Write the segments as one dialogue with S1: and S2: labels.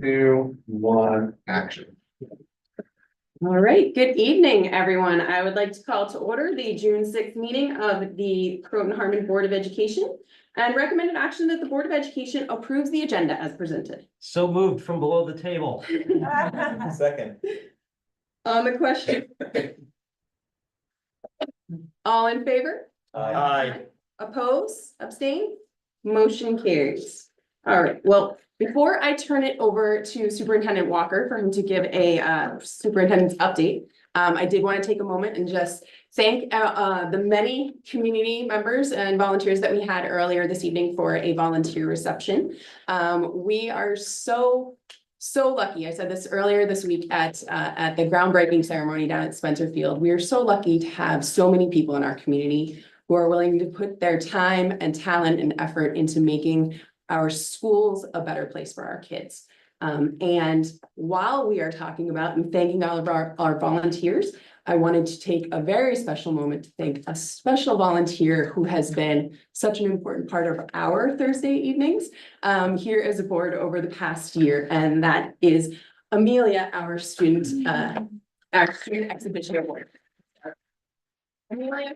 S1: 2, 1, action.
S2: All right, good evening, everyone. I would like to call to order the June 6th meeting of the Croton Harmon Board of Education and recommended action that the Board of Education approves the agenda as presented.
S3: So moved from below the table.
S1: Second.
S2: On the question. All in favor?
S3: Aye.
S2: Oppose, abstain, motion carries. All right, well, before I turn it over to Superintendent Walker for him to give a superintendent's update, I did want to take a moment and just thank the many community members and volunteers that we had earlier this evening for a volunteer reception. We are so lucky. I said this earlier this week at the groundbreaking ceremony down at Spencer Field. We are so lucky to have so many people in our community who are willing to put their time and talent and effort into making our schools a better place for our kids. And while we are talking about and thanking all of our volunteers, I wanted to take a very special moment to thank a special volunteer who has been such an important part of our Thursday evenings here as a board over the past year, and that is Amelia, our student exhibition award. Amelia,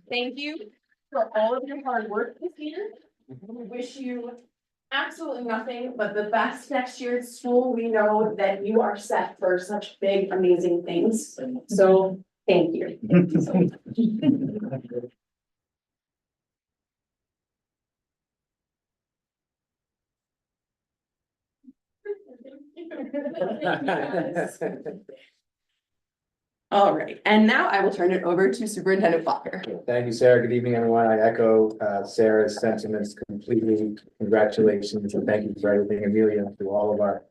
S2: thank you for all of your hard work this year. We wish you absolutely nothing but the best next year at school. We know that you are set for such big, amazing things. So thank you. Thank you so much. All right, and now I will turn it over to Superintendent Walker.
S1: Thank you, Sarah. Good evening, everyone. I echo Sarah's sentiments completely. Congratulations and thank you for everything, Amelia, to all of our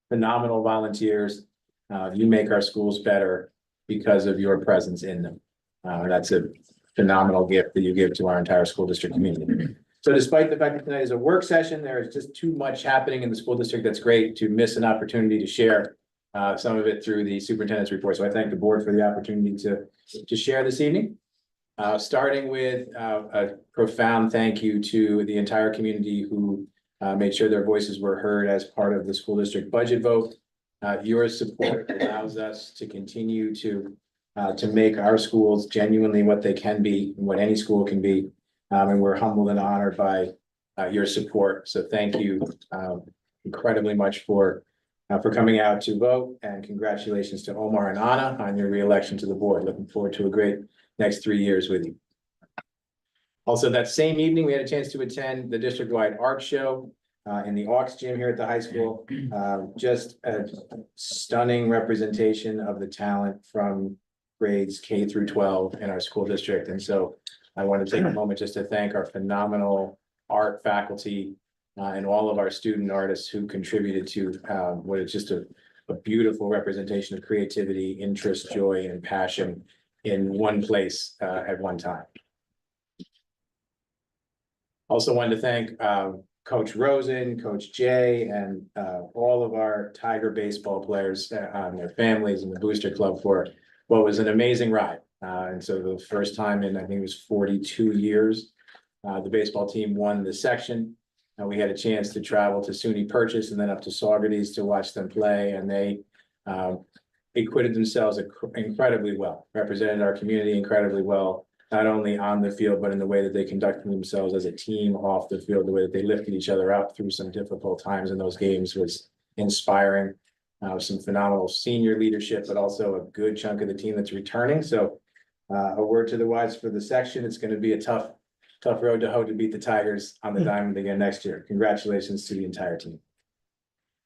S1: phenomenal volunteers. You make our schools better because of your presence in them. That's a phenomenal gift that you give to our entire school district community. So despite the fact that tonight is a work session, there is just too much happening in the school district that's great to miss an opportunity to share some of it through the superintendent's report. So I thank the board for the opportunity to share this evening. Starting with a profound thank you to the entire community who made sure their voices were heard as part of the school district budget vote. Your support allows us to continue to make our schools genuinely what they can be and what any school can be. And we're humbled and honored by your support. So thank you incredibly much for coming out to vote, and congratulations to Omar and Anna on your re-election to the board. Looking forward to a great next 3 years with you. Also, that same evening, we had a chance to attend the district-wide art show in the Aux gym here at the high school. Just a stunning representation of the talent from grades K through 12 in our school district. And so I want to take a moment just to thank our phenomenal art faculty and all of our student artists who contributed to what is just a beautiful representation of creativity, interest, joy, and passion in one place at one time. Also wanted to thank Coach Rosen, Coach Jay, and all of our Tiger baseball players and their families and the Booster Club for what was an amazing ride. And so the first time in, I think it was 42 years, the baseball team won the section. We had a chance to travel to SUNY Purchase and then up to Saugerties to watch them play, and they acquitted themselves incredibly well, represented our community incredibly well, not only on the field, but in the way that they conducted themselves as a team off the field. The way that they lifted each other up through some difficult times in those games was inspiring. Some phenomenal senior leadership, but also a good chunk of the team that's returning. So a word to the wise for the section. It's going to be a tough road to hoe to beat the Tigers on the diamond again next year. Congratulations to the entire team.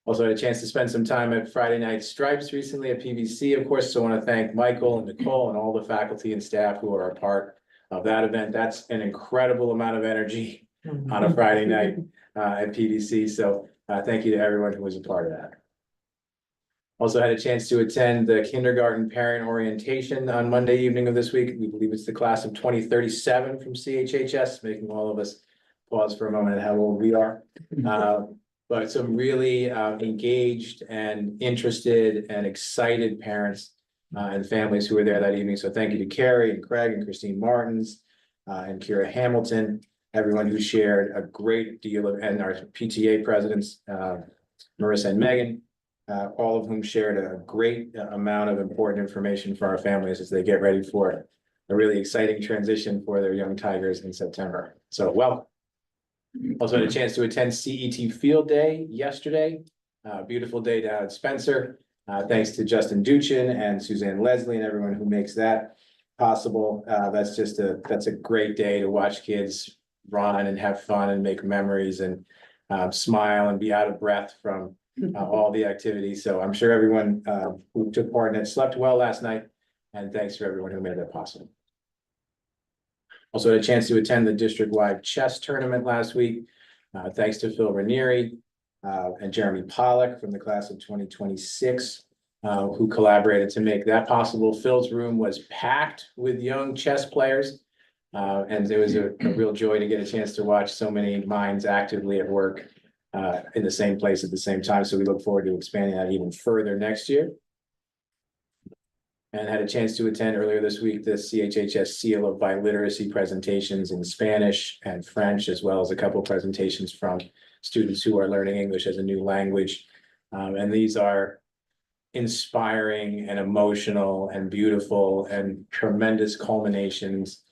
S1: Also had a chance to spend some time at Friday Night Stripes recently at PVC, of course. So I want to thank Michael and Nicole and all the faculty and staff who are a part of that event. That's an incredible amount of energy on a Friday night at PVC. So thank you to everyone who was a part of that. Also had a chance to attend the kindergarten parent orientation on Monday evening of this week. We believe it's the class of 2037 from CHHS, making all of us pause for a moment at how old we are. But some really engaged and interested and excited parents and families who were there that evening. So thank you to Carrie and Craig and Christine Martins and Kira Hamilton, everyone who shared a great deal of, and our PTA presidents, Marissa and Megan, all of whom shared a great amount of important information for our families as they get ready for a really exciting transition for their young Tigers in September. So welcome. Also had a chance to attend CET Field Day yesterday. Beautiful day down at Spencer. Thanks to Justin Duchin and Suzanne Leslie and everyone who makes that possible. That's a great day to watch kids run and have fun and make memories and smile and be out of breath from all the activities. So I'm sure everyone who took part in it slept well last night, and thanks for everyone who made that possible. Also had a chance to attend the district-wide chess tournament last week. Thanks to Phil Ranieri and Jeremy Pollock from the class of 2026, who collaborated to make that possible. Phil's room was packed with young chess players, and it was a real joy to get a chance to watch so many minds actively at work in the same place at the same time. So we look forward to expanding that even further next year. And had a chance to attend earlier this week the CHHS Seal of Biliteracy presentations in Spanish and French, as well as a couple of presentations from students who are learning English as a new language. And these are inspiring and emotional and beautiful and tremendous culminations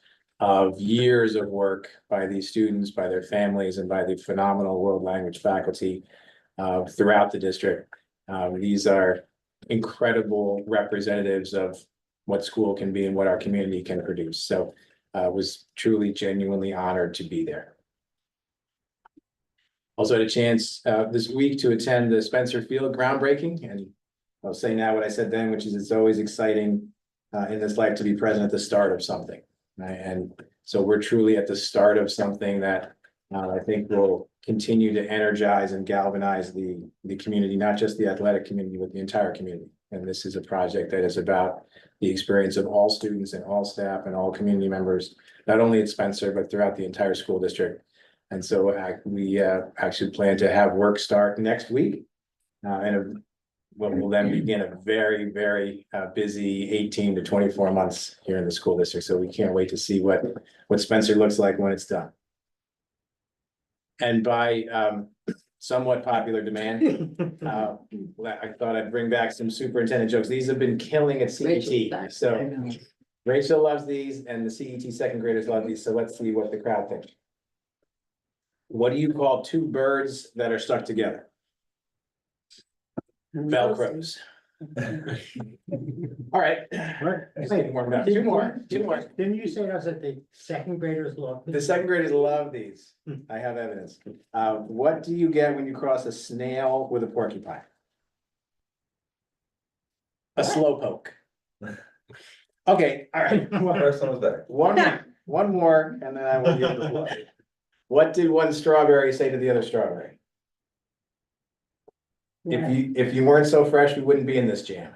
S1: of years of work by these students, by their families, and by the phenomenal world language faculty throughout the district. These are incredible representatives of what school can be and what our community can produce. So was truly genuinely honored to be there. Also had a chance this week to attend the Spencer Field groundbreaking, and I'll say now what I said then, which is it's always exciting in this life to be present at the start of something. Right? And so we're truly at the start of something that I think will continue to energize and galvanize the community, not just the athletic community, but the entire community. And this is a project that is about the experience of all students and all staff and all community members, not only at Spencer, but throughout the entire school district. And so we actually plan to have work start next week. And we'll then begin a very, very busy 18 to 24 months here in the school district. So we can't wait to see what Spencer looks like when it's done. And by somewhat popular demand, I thought I'd bring back some superintendent jokes. These have been killing at CET. So Rachel loves these and the CET second graders love these. So let's see what the crowd thinks. What do you call two birds that are stuck together? Velcros. All right. Two more.
S4: Didn't you say us that the second graders love?
S1: The second graders love these. I have evidence. What do you get when you cross a snail with a porcupine? A slowpoke. Okay, all right.
S5: First one was better.
S1: One more, and then I will give the floor. What did one strawberry say to the other strawberry? If you weren't so fresh, we wouldn't be in this jam.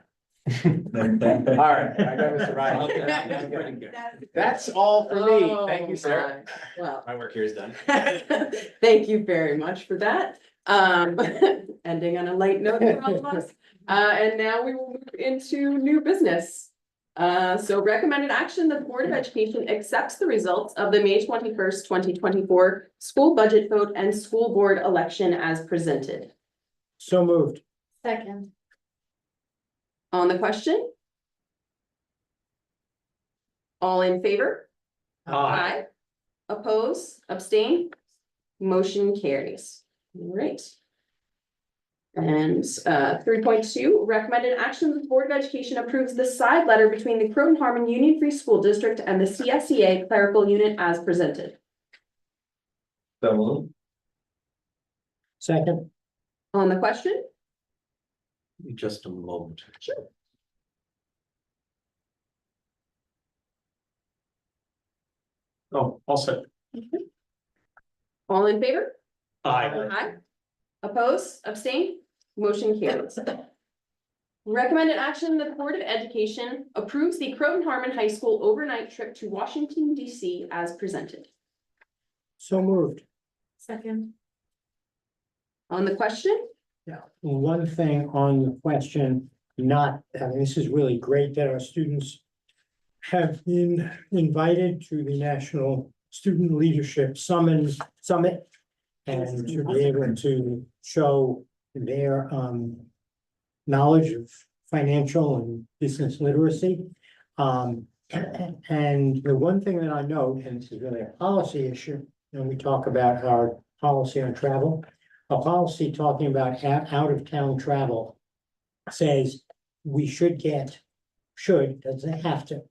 S1: All right, I got Mr. Ryan. That's all for me. Thank you, Sarah.
S2: Well,
S1: My work here is done.
S2: thank you very much for that. Ending on a light note for all of us. And now we will move into new business. So recommended action, the Board of Education accepts the results of the May 21st, 2024 school budget vote and school board election as presented.
S4: So moved.
S6: Second.
S2: On the question? All in favor? Aye. Oppose, abstain? Motion carries. All right. And 3.2, recommended action, the Board of Education approves the side letter between the Croton Harmon Union Free School District and the CSEA clerical unit as presented.
S5: So moved.
S4: Second.
S2: On the question?
S3: Just a moment.
S2: Sure.
S3: Oh, all set.
S2: All in favor?
S3: Aye.
S2: Aye. Oppose, abstain, motion carries. Recommended action, the Board of Education approves the Croton Harmon High School overnight trip to Washington, DC as presented.
S4: So moved.
S6: Second.
S2: On the question?
S4: Yeah, one thing on the question, this is really great that our students have been invited to the National Student Leadership Summit. And to be able to show their knowledge of financial and business literacy. And the one thing that I note, and this is really a policy issue, when we talk about our policy on travel, a policy talking about out of town travel says we should, doesn't have to,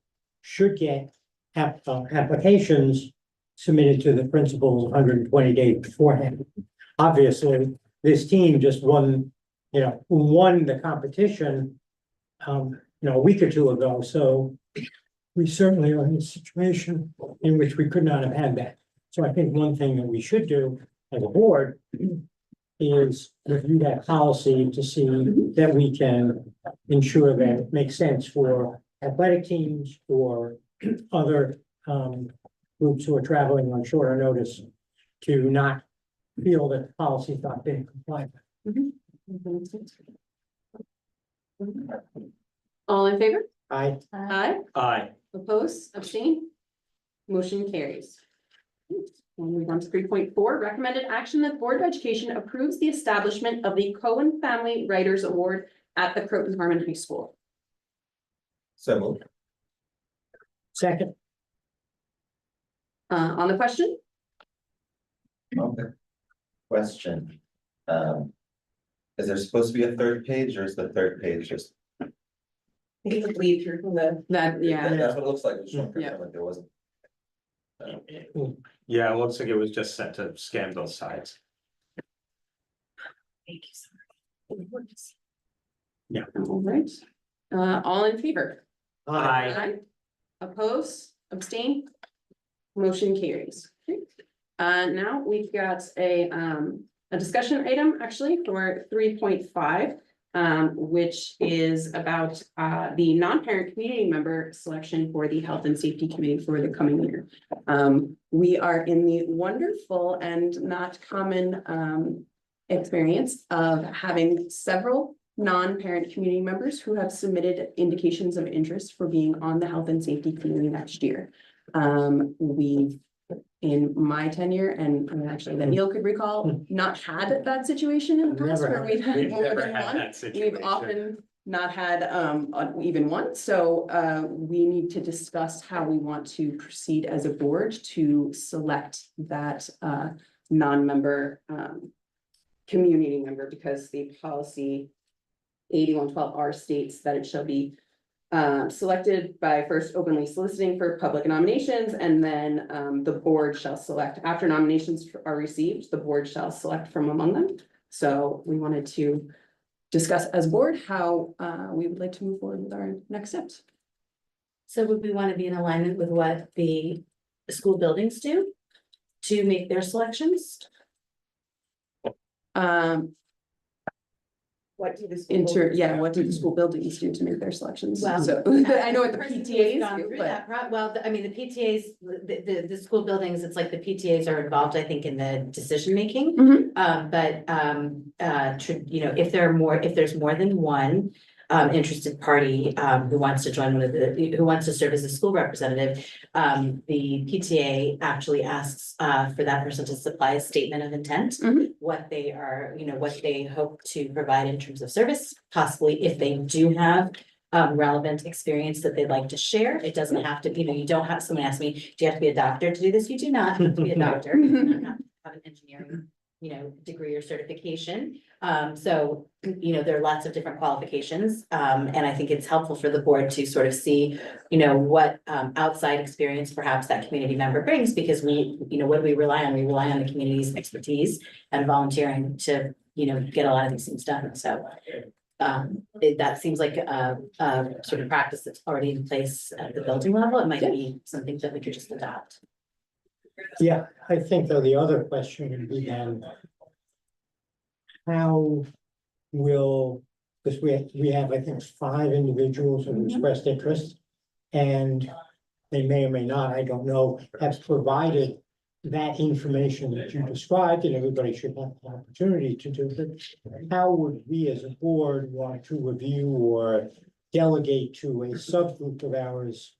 S4: should get applications submitted to the principals 120 days beforehand. Obviously, this team just won the competition, a week or two ago, so we certainly are in a situation in which we could not have had that. So I think one thing that we should do as a board is review that policy to see that we can ensure that it makes sense for athletic teams or other groups who are traveling on shorter notice to not feel that the policy is not being complied with.
S2: All in favor?
S4: I,
S2: Aye.
S3: Aye.
S2: Oppose, abstain? Motion carries. We'll move on to 3.4, recommended action that the Board of Education approves the establishment of the Cohen Family Writers Award at the Croton Harmon High School.
S5: So moved.
S4: second,
S2: On the question?
S5: Okay. Question. Is there supposed to be a third page or is the third page just?
S2: You could lead through the. That, yeah.
S5: That's what it looks like. Just want to
S2: Yeah.
S5: confirm that there wasn't.
S3: Yeah, it looks like it was just sent to scan both sides.
S2: Thank you so much.
S3: Yeah.
S2: All right, all in favor?
S3: Aye.
S2: Oppose, abstain? Motion carries. Okay. Now we've got a discussion item actually for 3.5. Which is about the non-parent community member selection for the Health and Safety Committee for the coming year. We are in the wonderful and not common experience of having several non-parent community members who have submitted indications of interest for being on the Health and Safety Committee next year. We've, in my tenure, and actually that Neil could recall, not had that situation in the past
S4: Never
S2: where we've had
S3: We've
S2: more
S3: never
S2: than
S3: had
S2: one.
S3: that situation.
S2: We've often not had even one, so we need to discuss how we want to proceed as a board to select that non-member community member, because the policy 8112R states that it shall be selected by first openly soliciting for public nominations, and then the board shall select, after nominations are received, the board shall select from among them. So we wanted to discuss as board how we would like to move forward with our next steps.
S6: So would we want to be in alignment with what the school buildings do to make their selections?
S2: What do the what do the school buildings do to make their selections?
S6: Well,
S2: So I know what the
S6: person who's
S2: PTAs
S6: gone
S2: do,
S6: through
S2: but.
S6: that well, I mean, the PTAs, the school buildings, it's like the PTAs are involved, I think, in the decision making.
S2: Mhm.
S6: If there's more than one interested party who wants to join who wants to serve as a school representative, the PTA actually asks for that person to supply a statement of intent,
S2: Mhm.
S6: what they are, what they hope to provide in terms of service, possibly if they do have relevant experience that they'd like to share. It doesn't have to, you don't have, someone asked me, do you have to be a doctor to do this? You do not have to be a doctor. You do not have to have an engineering, degree or certification. So, there are lots of different qualifications. And I think it's helpful for the board to sort of see, what outside experience perhaps that community member brings, because what do we rely on? We rely on the community's expertise and volunteering to, get a lot of these things done. So that seems like a sort of practice that's already in place at the building level. It might be something that we could just adopt.
S4: yeah, I think though the other question would be then, how will, because we have, I think, 5 individuals who expressed interest, and they may or may not, I don't know, have provided that information that you described, and everybody should have the opportunity to do it. How would we as a board want to review or delegate to a subgroup of ours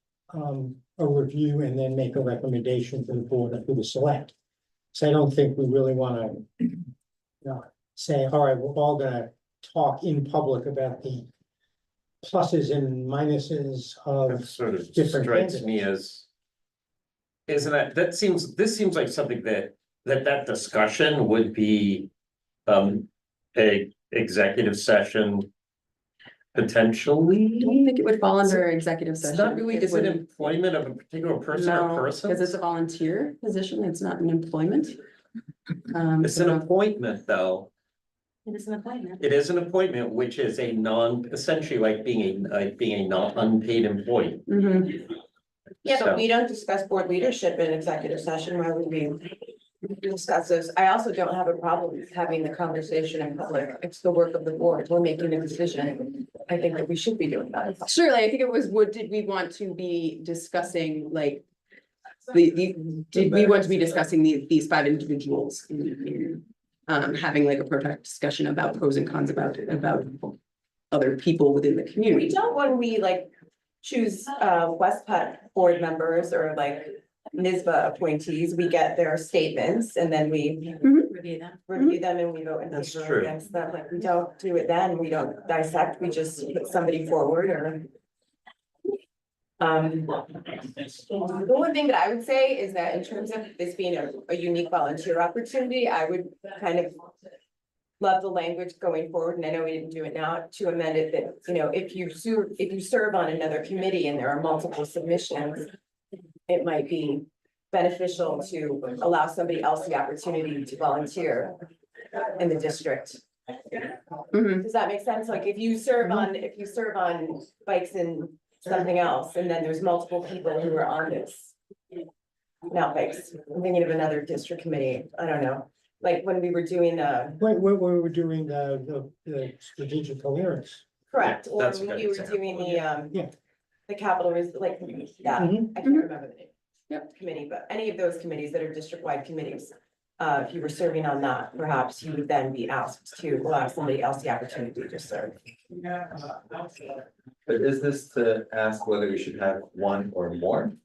S4: a review and then make a recommendation to the board of who to select? So I don't think we really want to say, all right, we're all gonna talk in public about the pluses and minuses
S3: That
S4: of,
S3: sort of
S4: different
S3: strikes me
S4: candidates.
S3: as. Isn't that, this seems like something that discussion would be. A executive session.
S2: I don't
S3: Potentially.
S2: think it would fall under executive
S3: It's
S2: session.
S3: not really, is it
S2: wouldn't-
S3: employment of a particular person or
S2: No,
S3: person?
S2: because it's a volunteer position, it's not an employment.
S3: It's
S2: so
S3: an
S2: no.
S3: appointment, though.
S6: It is an appointment.
S3: It is an appointment, which is a essentially like being a non unpaid employee.
S2: Mhm.
S7: Yeah,
S3: So-
S7: but we don't discuss board leadership in executive session, why would we discuss this? I also don't have a problem with having the conversation in public. It's the work of the board. We're making a decision. I think that we should be doing that.
S2: Surely, I think it was, did we want to be discussing like? Did we want to be discussing these five individuals in having like a protracted discussion about pros and cons about other people within the
S7: We
S2: community?
S7: don't when we like choose West Putt board members or like NISBA appointees, we get their statements and then we
S6: Review them.
S7: review them and we vote in
S3: That's
S7: favor
S3: true.
S7: or against them. Like, we don't do it then. We don't dissect, we just put somebody forward or. The one thing that I would say is that in terms of this being a unique volunteer opportunity, I would kind of. Love the language going forward, and I know we didn't do it now, to amend it that, you know, if you serve on another committee and there are multiple submissions. It might be beneficial to allow somebody else the opportunity to volunteer in the district.
S2: Mhm.
S7: Does that make sense? Like if you serve on bikes and something else, and then there's multiple people who are on this. Not bikes, I'm thinking of another district committee, I don't know, like when we were doing the,
S4: when we were doing the strategic coherence.
S7: correct, or
S3: That's a
S7: when
S3: good
S7: you were
S3: example.
S7: doing the,
S4: Yeah.
S7: the capital, like, yeah,
S4: Mhm.
S7: I can't remember the name.
S2: Yep.
S7: Committee, but any of those committees that are district-wide committees, if you were serving on that, perhaps you would then be asked to allow somebody else the opportunity to serve.
S5: But is this to ask whether we should have one or more?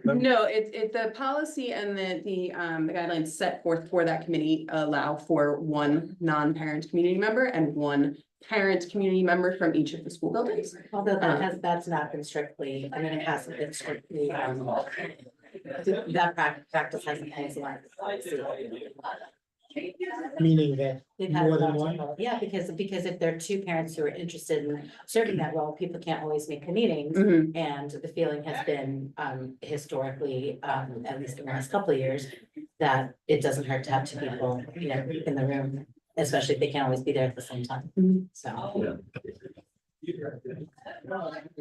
S2: No, the policy and the guidelines set forth for that committee allow for one non-parent community member and one parent community member from each of the school buildings.
S6: Although that's not been strictly, I mean, it hasn't been strictly, that practice hasn't been selected.
S4: Meaning that
S6: They've had
S4: more than
S6: multiple-
S4: one,
S6: Yeah, because if there are two parents who are interested in serving that role, people can't always make the meetings.
S2: Mhm.
S6: And the feeling has been historically, at least in the last couple of years, that it doesn't hurt to have two people, you know, in the room, especially if they can't always be there at the same time.
S2: Mhm.
S6: So.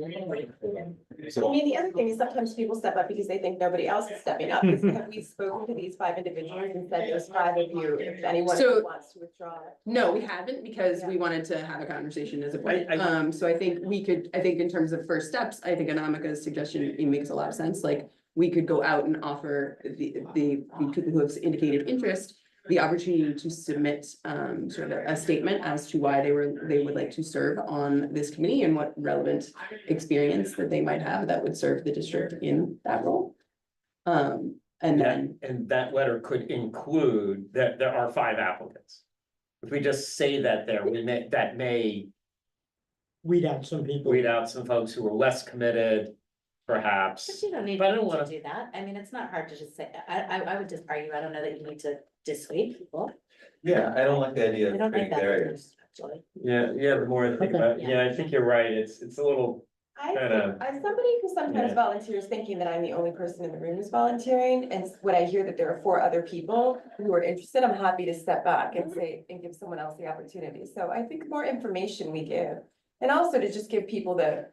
S7: I mean, the other thing is sometimes people step up because they think nobody else is stepping up. Have we spoken to these five individuals and said there's five of you, if anyone
S2: So-
S7: wants to withdraw?
S2: No, we haven't, because we wanted to have a conversation as a board.
S3: I-
S2: So I think I think in terms of first steps, I think Anamika's suggestion, it makes a lot of sense, like, we could go out and offer the people who have indicated interest the opportunity to submit sort of a statement as to why they would like to serve on this committee and what relevant experience that they might have that would serve the district in that role. And then,
S3: And that letter could include that there are five applicants. If we just say that there, that may
S4: weed out some people.
S3: weed out some folks who are less committed,
S6: But
S3: perhaps.
S6: you don't need
S3: But I don't
S6: to
S3: wanna-
S6: do that. I mean, it's not hard to just say, I would just argue, I don't know that you need to dissuade people.
S5: Yeah, I don't like the idea
S6: I
S5: of
S6: don't think
S5: creating barriers.
S6: that's actually.
S3: Yeah, the more I think
S4: Okay.
S3: about, yeah, I think you're right, it's a little, Kinda.
S7: I'm somebody who sometimes
S3: Yeah.
S7: volunteers thinking that I'm the only person in the room who's volunteering, and when I hear that there are four other people who are interested, I'm happy to step back and say, and give someone else the opportunity. So I think the more information we give, and also to just give people the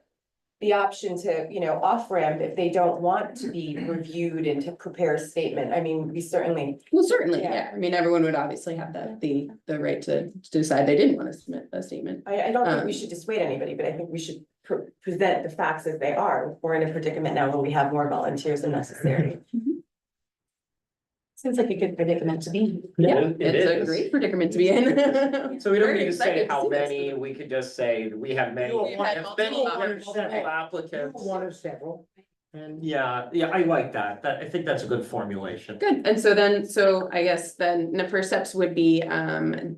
S7: option to, you know, off-ramp if they don't want to be reviewed and to prepare a statement. I mean, we certainly,
S2: well, certainly,
S7: Yeah.
S2: yeah, I mean, everyone would obviously have the right to decide they didn't want to submit a statement.
S7: I don't think we should dissuade anybody, but I think we should present the facts as they are. We're in a predicament now where we have more volunteers than necessary.
S6: Seems like a good predicament to be in.
S2: Yeah,
S3: It
S2: it's a
S3: is.
S2: great predicament to be in.
S3: so we don't
S2: Very
S3: need to say
S2: excited to
S3: how
S2: see this.
S3: many, we could just say we have many,
S4: We've
S2: had
S3: have many
S2: multiple
S3: multiple applicants.
S4: One of several. And
S3: Yeah, I like that. I think that's a good formulation.
S2: Good, and so I guess then the first steps would be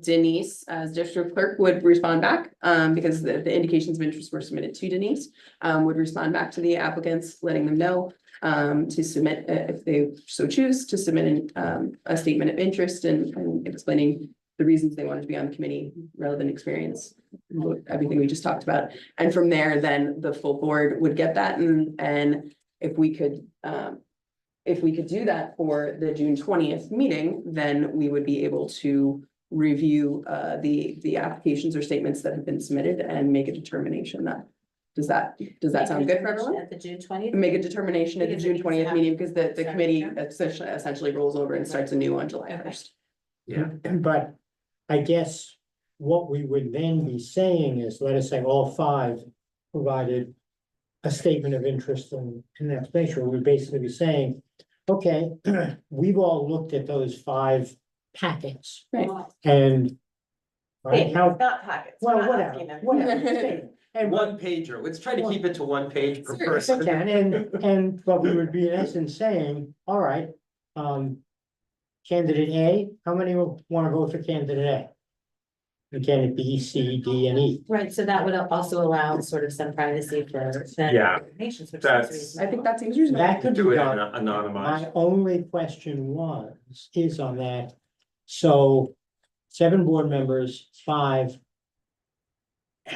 S2: Denise as district clerk would respond back. Because the indications of interest were submitted to Denise, would respond back to the applicants, letting them know. To submit, if they so choose, to submit a statement of interest and explaining the reasons they wanted to be on the committee, relevant experience, everything we just talked about. And from there, then the full board would get that and if we could do that for the June 20th meeting, then we would be able to review the applications or statements that have been submitted and make a determination that. Does that sound good for everyone?
S6: At the June 20th?
S2: Make a determination at the
S6: Because
S2: June
S6: it
S2: 20th
S6: needs to
S2: meeting, because the
S6: start the
S2: committee
S6: term.
S2: essentially rolls over and starts anew on July
S6: Okay.
S2: 1st.
S3: Yeah.
S4: But I guess what we would then be saying is, let us say all five provided a statement of interest in an explanation. We would basically be saying, okay, we've all looked at those five packets
S2: Right.
S4: and right, how,
S7: Not packets.
S4: well,
S7: we're not
S4: whatever,
S7: asking them.
S4: whatever. And
S3: One pager. Let's try to keep it to one page per
S2: Sure,
S4: Yes, I
S3: person.
S4: can, and but we would be in essence saying, all right, candidate A, how many will wanna vote for candidate A? And candidate B, C, D, and E.
S6: Right, so that would also allow sort of some privacy for the
S3: Yeah,
S6: nations, which
S3: that's-
S6: seems
S2: I think
S6: reasonable.
S2: that seems reasonable.
S4: That could
S3: Do
S4: be
S3: it
S4: done.
S3: anonymized.
S4: My only question is on that, so 7 board members, 5.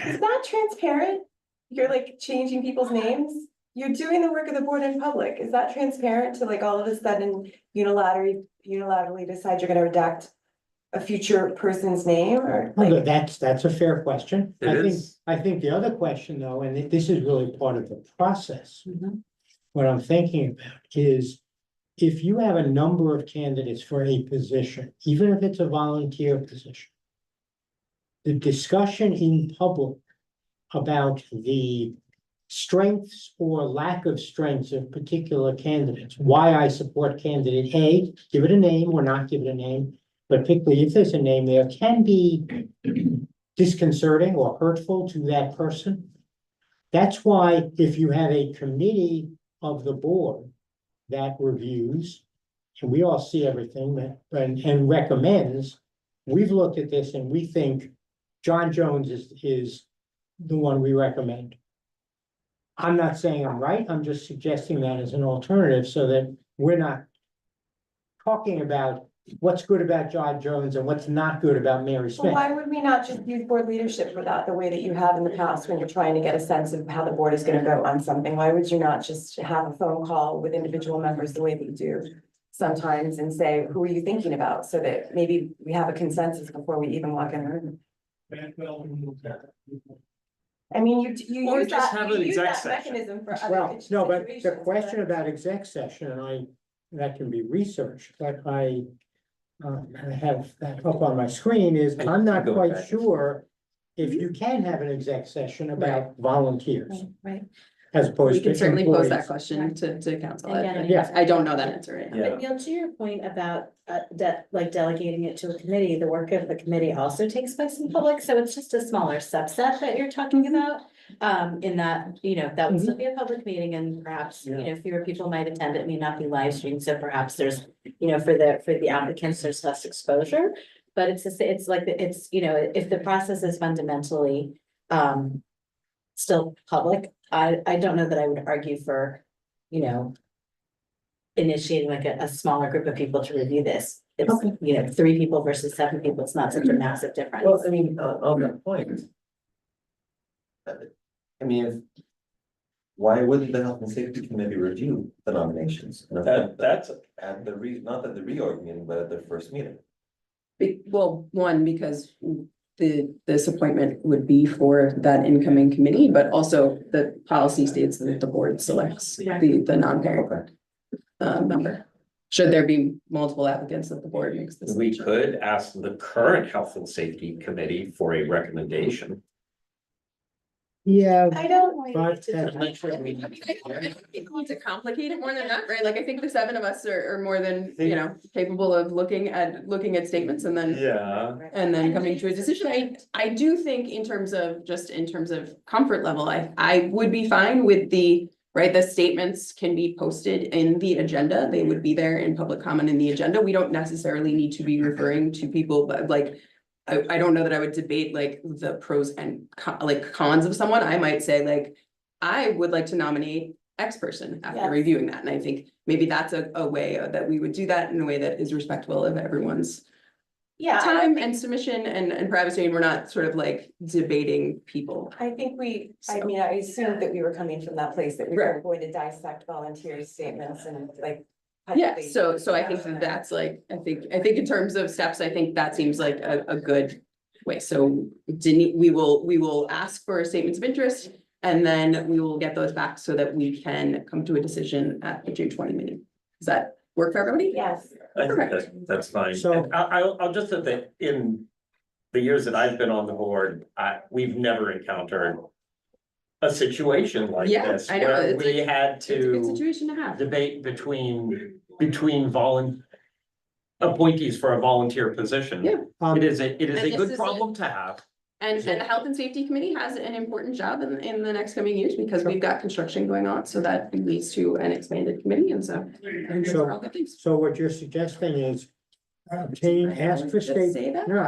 S7: Is that transparent? You're like changing people's names? You're doing the work of the board in public. Is that transparent to like all of a sudden unilaterally decide you're gonna redact a future person's name or like?
S4: That's a fair question.
S3: It is.
S4: I think the other question though, and this is really part of the process.
S6: Mhm.
S4: What I'm thinking about is if you have a number of candidates for a position, even if it's a volunteer position, the discussion in public about the strengths or lack of strengths of particular candidates, why I support candidate A, give it a name or not give it a name, but particularly if there's a name there, can be disconcerting or hurtful to that person. That's why if you have a committee of the board that reviews, and we all see everything that, and recommends, we've looked at this and we think John Jones is the one we recommend. I'm not saying I'm right, I'm just suggesting that as an alternative so that we're not talking about what's good about John Jones and what's not good about Mary
S7: So
S4: Smith.
S7: why would we not just use board leadership for that, the way that you have in the past when you're trying to get a sense of how the board is gonna vote on something? Why would you not just have a phone call with individual members the way that you do sometimes and say, who are you thinking about? So that maybe we have a consensus before we even walk in the room. I mean, you
S3: Or
S7: use
S3: just
S7: that,
S3: have
S7: you
S3: an
S7: use
S3: exec
S7: that
S3: session.
S7: mechanism for other
S4: Well, no, but the
S7: situations,
S4: question
S7: but-
S4: about exec session, and that can be researched, but I have that up on my screen is, I'm not
S3: Go
S4: quite
S3: back.
S4: sure if you can have an exec session about volunteers
S6: Right.
S4: as
S2: We
S4: opposed to
S2: can certainly pose that
S4: employees.
S2: question to council. I-
S6: Again,
S4: Yeah.
S2: I don't know that answer right now.
S3: Yeah.
S6: But Neil, to your point about like delegating it to a committee, the work of the committee also takes place in public, so it's just a smaller subset that you're talking about. In that, that would still be a public meeting and perhaps, fewer people might attend, it may not be live streamed, so perhaps there's, for the applicants, there's less exposure. But it's like, if the process is fundamentally still public, I don't know that I would argue for, initiating like a smaller group of people to review this. It's, 3 people versus 7 people, it's not such a massive difference.
S5: Well, I mean, on that point. I mean, why wouldn't the Health and Safety Committee review the nominations?
S3: That's,
S5: At not at the reorg meeting, but at their first meeting.
S2: Well, one, because this appointment would be for that incoming committee, but also the policy states that the board selects the non-parent member. Should there be multiple applicants that the board makes this.
S3: we could ask the current Health and Safety Committee for a recommendation.
S4: Yeah,
S7: I don't.
S4: but
S2: To complicate it more than that, right? Like, I think the 7 of us are more than, capable of looking at statements and then.
S3: Yeah.
S2: And then coming to a decision. I do think in terms of comfort level, I would be fine with the right? The statements can be posted in the agenda. They would be there in public comment in the agenda. We don't necessarily need to be referring to people, but like, I don't know that I would debate like the pros and cons of someone. I might say like, I would like to nominate X person after
S7: Yes.
S2: reviewing that. And I think maybe that's a way that we would do that in a way that is respectful of everyone's
S7: Yeah,
S2: time and submission and privacy. And we're not sort of like debating people.
S7: I think I
S2: So-
S7: mean, I assumed that we were coming from that place, that we were
S2: Right.
S7: going to dissect volunteer statements and like.
S2: Yeah, so I think that that's like, I think in terms of steps, I think that seems like a good way. So we will ask for statements of interest. And then we will get those back so that we can come to a decision at the June 20 meeting. Does that work for everybody?
S7: Yes.
S3: I think
S2: Perfect.
S3: that's fine.
S4: So-
S3: And I'll just say that in the years that I've been on the board, we've never encountered a situation like
S2: Yeah,
S3: this
S2: I know.
S3: where
S2: It's
S3: we had
S2: It's a good
S3: to
S2: situation to have.
S3: debate between appointees for a volunteer position.
S2: Yeah.
S3: It is a
S2: And this
S3: good
S2: is
S3: problem to have.
S2: And the Health and Safety Committee has an important job in the next coming years because we've got construction going on. So that leads to an expanded committee. And so I think those are all good things.
S4: So what you're suggesting is obtain, ask for
S2: Just say
S4: state,
S2: that?
S4: no,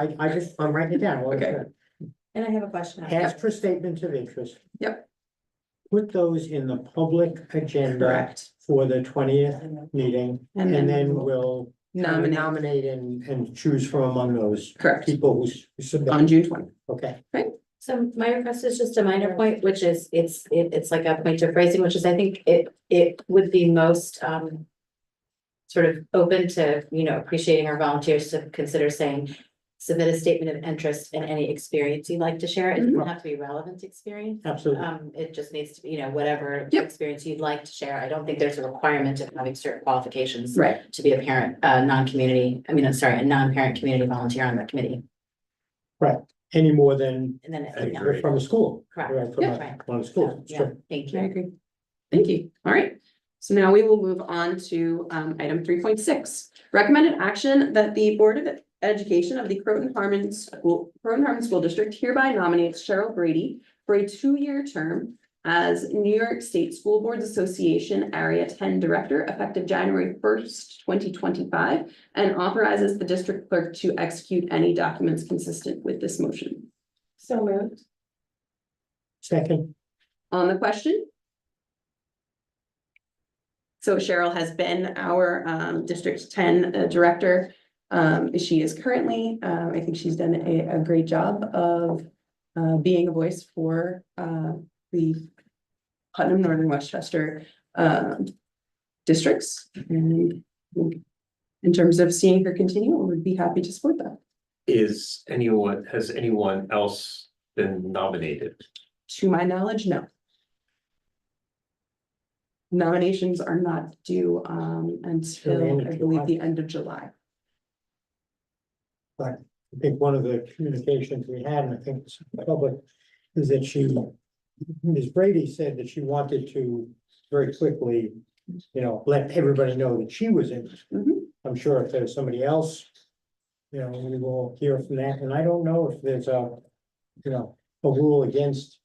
S4: I'm writing it down.
S2: Okay.
S6: And I have a question.
S4: Ask for statements of interest.
S2: Yep.
S4: Put those in the public agenda
S2: Correct.
S4: for the 20th meeting, and then we'll nominate and choose from among those
S2: Correct.
S4: people who submit.
S2: On June 20.
S4: Okay,
S6: So my request is just a minor point, which is, it's like a point of phrasing, which is, I think it would be most, sort of open to, appreciating our volunteers to consider saying, submit a statement of interest in any experience you'd like to share. It doesn't have to be relevant experience.
S4: absolutely.
S6: It just needs to be, whatever
S2: Yep.
S6: experience you'd like to share. I don't think there's a requirement of having certain qualifications
S2: Right.
S6: to be a parent, a non-parent community volunteer on the committee.
S4: Any more than
S6: And then,
S3: I
S6: you know,
S3: agree.
S4: from a school.
S6: Correct.
S4: Right, from
S6: Yeah.
S4: one of the schools.
S6: yeah,
S4: Sure.
S6: thank
S2: I
S6: you.
S2: agree. Thank you. All right. So now we will move on to item 3.6. Recommended action that the Board of Education of the Croton Harmon School District hereby nominates Cheryl Brady for a 2-year term as New York State School Boards Association Area 10 Director effective January 1st, 2025, and authorizes the district clerk to execute any documents consistent with this motion.
S7: So moved.
S4: Second,
S2: On the question? So Cheryl has been our District 10 Director. She is currently, I think she's done a great job of being a voice for the Putnam, Northern Westchester districts. And in terms of seeing her continue, we would be happy to support that.
S3: Has anyone else been nominated?
S2: To my knowledge, no. Nominations are not due until, I believe, the end of July.
S4: I think one of the communications we had, and I think it's public, is that Ms. Brady said that she wanted to very quickly, let everybody know that she was in.
S2: Mhm.
S4: I'm sure if there's somebody else, we will hear from that, and I don't know if there's a rule against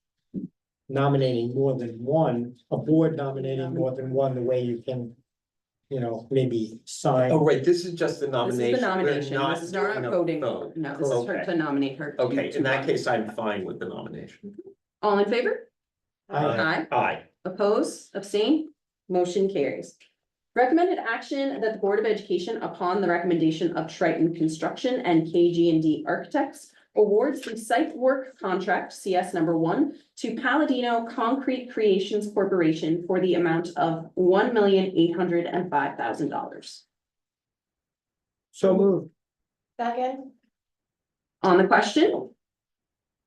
S4: nominating more than one, a board nominating more than one, the way you can, maybe sign.
S3: Oh, right, this is just the
S2: This
S3: nomination.
S2: is the nomination.
S3: We're
S2: This is not
S3: doing a
S2: voting.
S3: vote.
S2: No, this is her
S3: Okay.
S2: to nominate her. to-
S3: Okay,
S2: to
S3: in that
S2: run.
S3: case, I'm fine with the nomination.
S2: All in favor?
S4: Aye.
S3: Aye.
S2: Oppose, abstain, motion carries. Recommended action that the Board of Education, upon the recommendation of Triton Construction and KG&D Architects, awards the site work contract CS number 1 to Palladino Concrete Creations Corporation for the amount of $1,805,000.
S4: So moved.
S7: Second,
S2: On the question?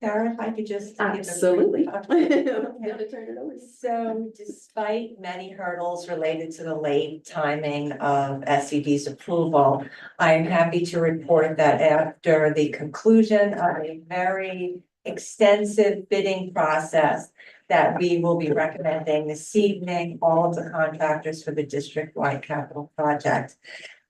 S7: Sarah, if I could just. give a brief
S2: Absolutely.
S7: update.
S2: Gotta turn it over.
S8: So despite many hurdles related to the late timing of SCD's approval, I am happy to report that after the conclusion of a very extensive bidding process, that we will be recommending this evening all of the contractors for the district-wide capital project.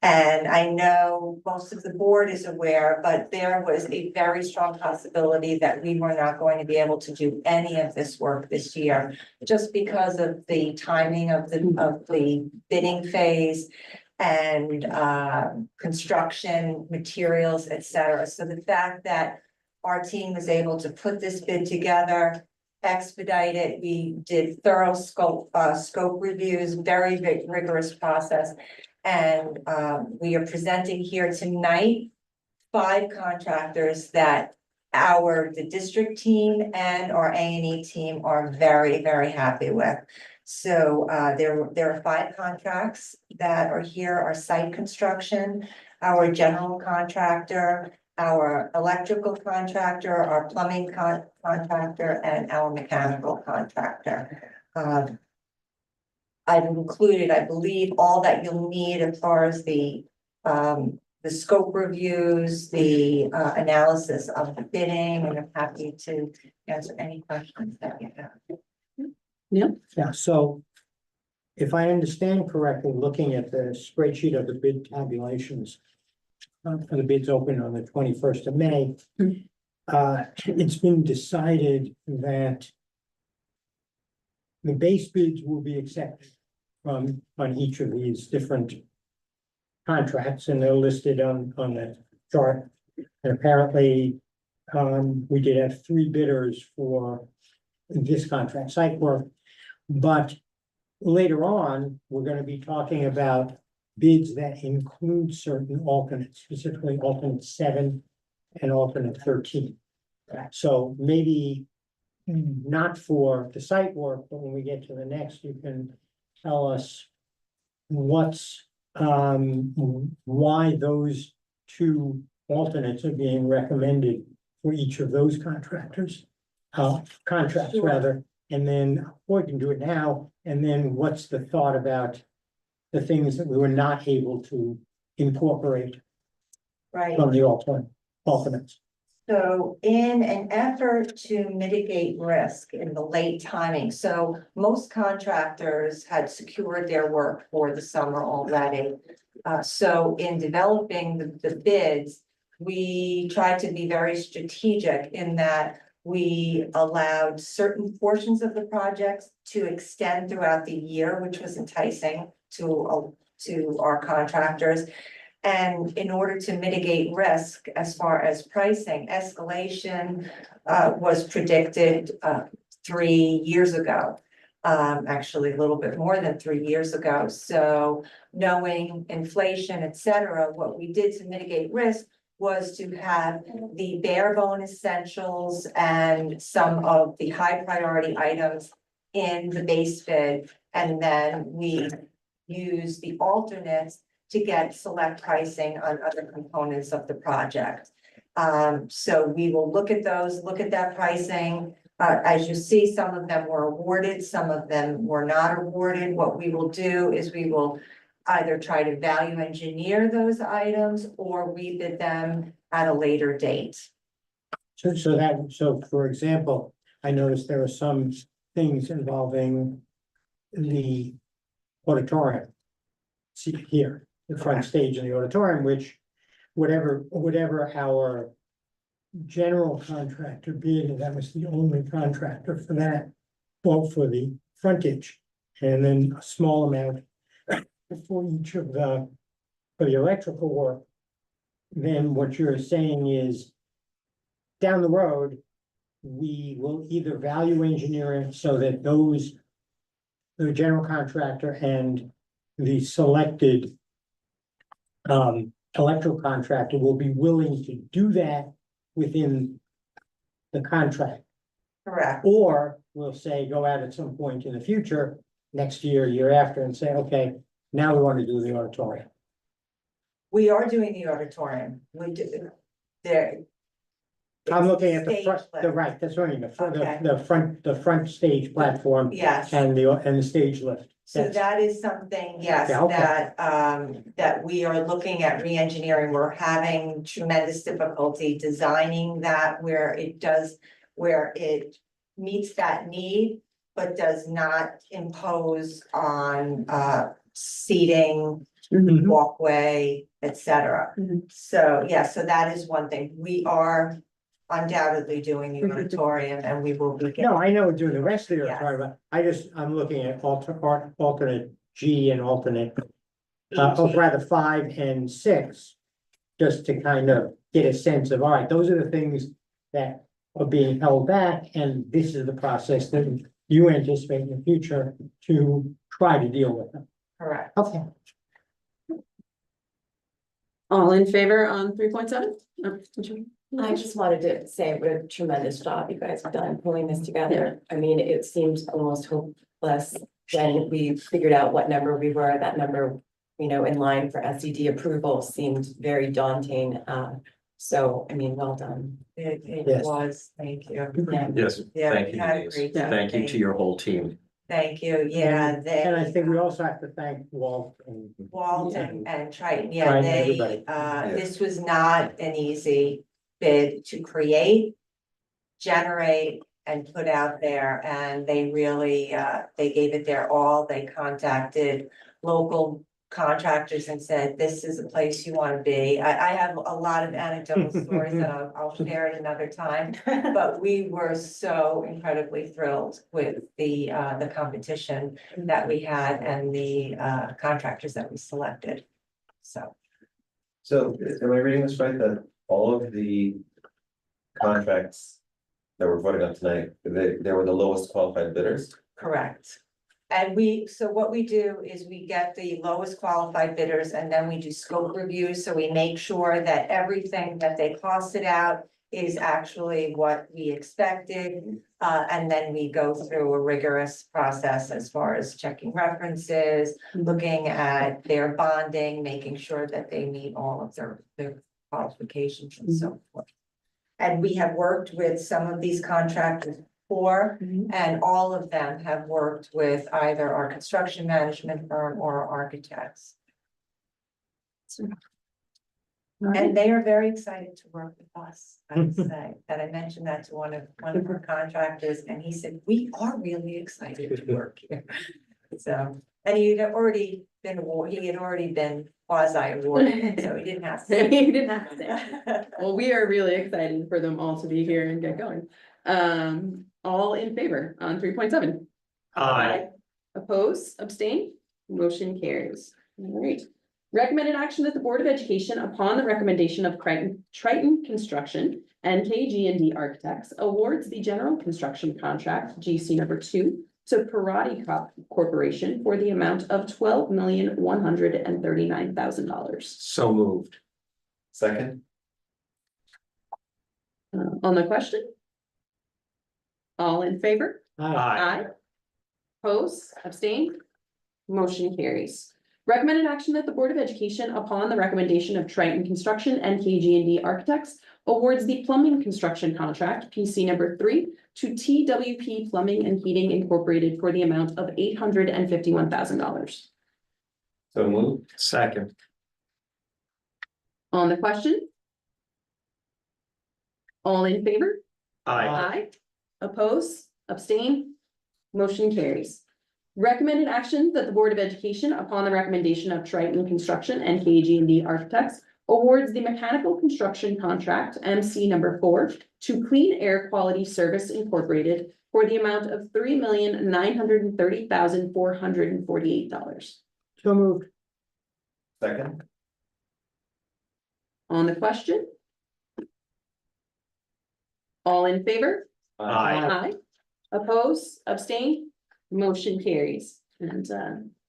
S8: And I know most of the board is aware, but there was a very strong possibility that we were not going to be able to do any of this work this year, just because of the timing of the bidding phase and construction materials, et cetera. So the fact that our team was able to put this bid together, expedite it, we did thorough scope reviews, very rigorous process. And we are presenting here tonight 5 contractors that the district team and our A&E team are very, very happy with. So there are 5 contracts that are here: our site construction, our general contractor, our electrical contractor, our plumbing contractor, and our mechanical contractor. I've included, I believe, all that you'll need as far as the scope reviews, the analysis of the bidding, and I'm happy to answer any questions that you have.
S4: Yeah, so if I understand correctly, looking at the spreadsheet of the bid tabulations for the bids open on the 21st of May, it's been decided that the base bids will be accepted on each of these different contracts, and they're listed on the chart. And apparently, we did have 3 bidders for this contract, site work. But later on, we're gonna be talking about bids that include certain alternates, specifically alternate 7 and alternate 13. So maybe not for the site work, but when we get to the next, you can tell us what's why those 2 alternates are being recommended for each of those contractors, contracts
S8: Sure.
S4: rather. And then, or we can do it now, and then what's the thought about the things that we were not able to incorporate
S8: Right.
S4: from the alternates?
S8: So in an effort to mitigate risk in the late timing, so most contractors had secured their work for the summer already. So in developing the bids, we tried to be very strategic in that we allowed certain portions of the projects to extend throughout the year, which was enticing to our contractors. And in order to mitigate risk as far as pricing, escalation was predicted 3 years ago. Actually, a little bit more than 3 years ago. So knowing inflation, et cetera, what we did to mitigate risk was to have the bare bone essentials and some of the high priority items in the base bid. And then we use the alternates to get select pricing on other components of the project. So we will look at those, look at that pricing. As you see, some of them were awarded, some of them were not awarded. What we will do is we will either try to value engineer those items or rebid them at a later date.
S4: So for example, I noticed there are some things involving the auditorium. See here, the front stage of the auditorium, which whatever our general contractor bid, and that was the only contractor for that, well, for the frontage, and then a small amount for each of for the electrical work. Then what you're saying is down the road, we will either value engineer it so that the general contractor and the selected electrical contractor will be willing to do that within the contract.
S8: Correct.
S4: Or we'll say, go out at some point in the future, next year, year after, and say, okay, now we want to do the auditorium.
S8: We are doing the auditorium. We do there.
S4: I'm looking at the
S8: Stage
S4: front,
S8: lift.
S4: right, that's what I mean,
S8: Okay.
S4: the front stage platform
S8: Yes.
S4: and the stage lift.
S8: So
S4: Yes.
S8: that is something, yes,
S4: Yeah, okay.
S8: that we are looking at re-engineering. We're having tremendous difficulty designing that where it meets that need, but does not impose on seating
S2: Mhm.
S8: walkway, et cetera.
S2: Mhm.
S8: So, yeah, so that is one thing. We are undoubtedly doing the auditorium and we will be.
S4: No, I know doing the rest of the
S8: Yes.
S4: auditorium, I'm looking at alternate G and alternate,
S8: E.
S4: rather 5 and 6. Just to kind of get a sense of, all right, those are the things that are being held back, and this is the process that you anticipate in the future to try to deal with them.
S8: Correct.
S4: Okay.
S2: All in favor on 3.7?
S7: I just wanted to say what a tremendous job you guys have done pulling this together. I mean, it seems almost hopeless when we figured out what number we were, that number, you know, in line for SED approval seemed very daunting. So, I mean, well done.
S8: It
S4: Yes.
S8: was, thank you.
S2: Yeah.
S3: Yes,
S8: Yeah,
S3: thank
S8: we
S3: you,
S8: had a
S3: Denise.
S8: great
S3: Thank you to your whole team.
S8: Thank you, yeah,
S4: And I think we
S8: they,
S4: also have to thank Walt and
S8: Walton and Triton, yeah,
S4: Triton,
S8: they,
S4: everybody.
S8: this was not an easy bid to create, generate, and put out there, and they really, they gave it their all. They contacted local contractors and said, this is a place you want to be. I have a lot of anecdotal stories that I'll share at another time. But we were so incredibly thrilled with the competition that we had and the contractors that we selected. So,
S5: So am I reading this right, that all of the contracts that we're voting on tonight, they were the lowest qualified bidders?
S8: correct. And so what we do is we get the lowest qualified bidders and then we do scope reviews. So we make sure that everything that they costed out is actually what we expected. And then we go through a rigorous process as far as checking references, looking at their bonding, making sure that they meet all of their qualifications and so forth. And we have worked with some of these contractors before, and all of them have worked with either our construction management firm or our architects. And they are very excited to work with us, I would say, that I mentioned that to one of our contractors, and he said, we are really excited to work here. So, and he had already been quasi awarded, so he didn't have to.
S2: You didn't have to say. Well, we are really excited for them all to be here and get going. All in favor on 3.7?
S3: Aye.
S2: Oppose, abstain, motion carries. All right. Recommended action that the Board of Education, upon the recommendation of Triton Construction and KG&D Architects, awards the general construction contract, GC number 2, to Parati Corporation for the amount of $12,139,000.
S3: So moved.
S5: Second?
S2: On the question? All in favor? Aye. Oppose, abstain, motion carries. Recommended action that the Board of Education, upon the recommendation of Triton Construction and KG&D Architects, awards the plumbing construction contract, PC number 3, to TWP Plumbing and Heating Incorporated for the amount of $851,000.
S5: So moved.
S3: Second.
S2: On the question? All in favor?
S3: Aye.
S2: Aye. Oppose, abstain, motion carries. Recommended action that the Board of Education, upon the recommendation of Triton Construction and KG&D Architects, awards the mechanical construction contract, MC number 4, to Clean Air Quality Service Incorporated for the amount of $3,930,448.
S4: So moved.
S5: Second?
S2: On the question? All in favor?
S3: Aye.
S2: Aye. Oppose, abstain, motion carries. And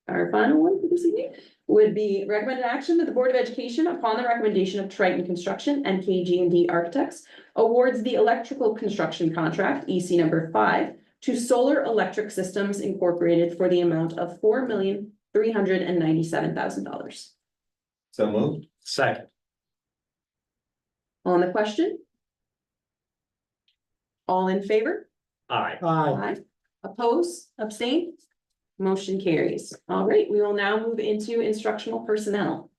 S2: our final one for this evening would be recommended action that the Board of Education, upon the recommendation of Triton Construction and KG&D Architects, awards the electrical construction contract, EC number 5, to Solar Electric Systems Incorporated for the amount of $4,397,000.
S5: So moved.
S3: Second.
S2: On the question? All in favor?
S3: Aye.
S4: Aye.
S2: Oppose, abstain, motion carries. All right, we will now move into instructional personnel.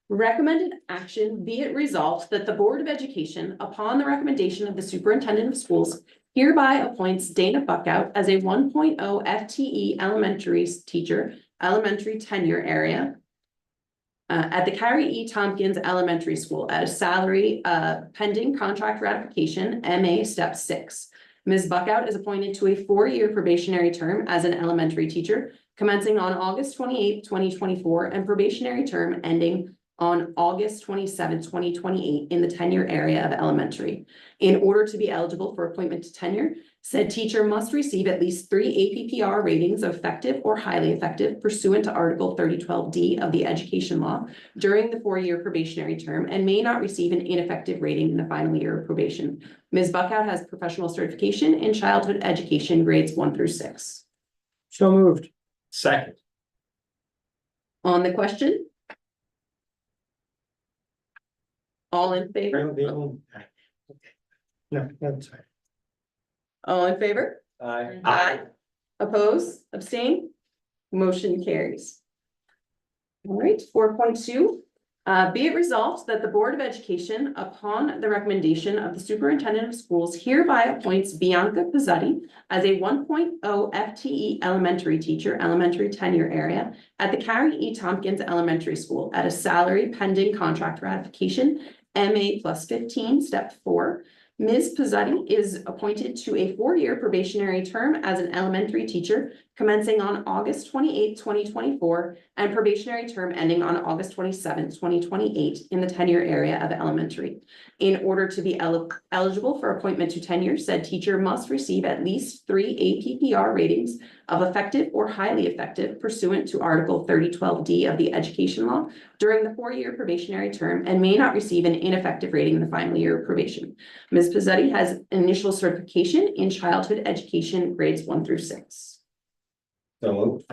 S2: Recommended action, be it resolved that the Board of Education, upon the recommendation of the Superintendent of Schools, hereby appoints Dana Buckout as a 1.0 FTE elementary teacher, elementary tenure area, At the Carrie E. Tompkins Elementary School at a salary pending contract ratification, MA Step 6. Ms. Buckout is appointed to a 4-year probationary term as an elementary teacher, commencing on August 28, 2024, and probationary term ending on August 27, 2028, in the tenure area of elementary. In order to be eligible for appointment to tenure, said teacher must receive at least 3 APPR ratings of effective or highly effective pursuant to Article 3012D of the Education Law during the 4-year probationary term and may not receive an ineffective rating in the final year of probation. Ms. Buckout has professional certification in childhood education grades 1 through 6.
S4: So moved.
S3: Second.
S2: On the question? All in favor?
S4: No, that's fine.
S2: All in favor?
S3: Aye.
S2: Oppose, abstain? Motion carries. All right, 4.2. Be it resolved that the Board of Education, upon the recommendation of the Superintendent of Schools, hereby appoints Bianca Pizzotti as a 1.0 FTE elementary teacher, elementary tenure area at the Carrie E. Tompkins Elementary School at a salary pending contract ratification, MA plus 15, step 4. Ms. Pizzotti is appointed to a 4-year probationary term as an elementary teacher commencing on August 28, 2024, and probationary term ending on August 27, 2028 in the tenure area of elementary. In order to be eligible for appointment to tenure, said teacher must receive at least 3 APPR ratings of effective or highly effective pursuant to Article 3012D of the Education Law during the 4-year probationary term and may not receive an ineffective rating in the final year of probation. Ms. Pizzotti has initial certification in childhood education grades 1 through 6.
S5: So moved.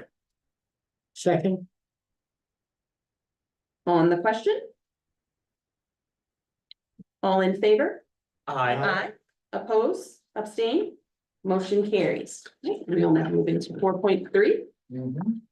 S4: Second.
S2: On the question? All in favor?
S3: Aye.
S2: Oppose, abstain? Motion carries. We'll now move into 4.3.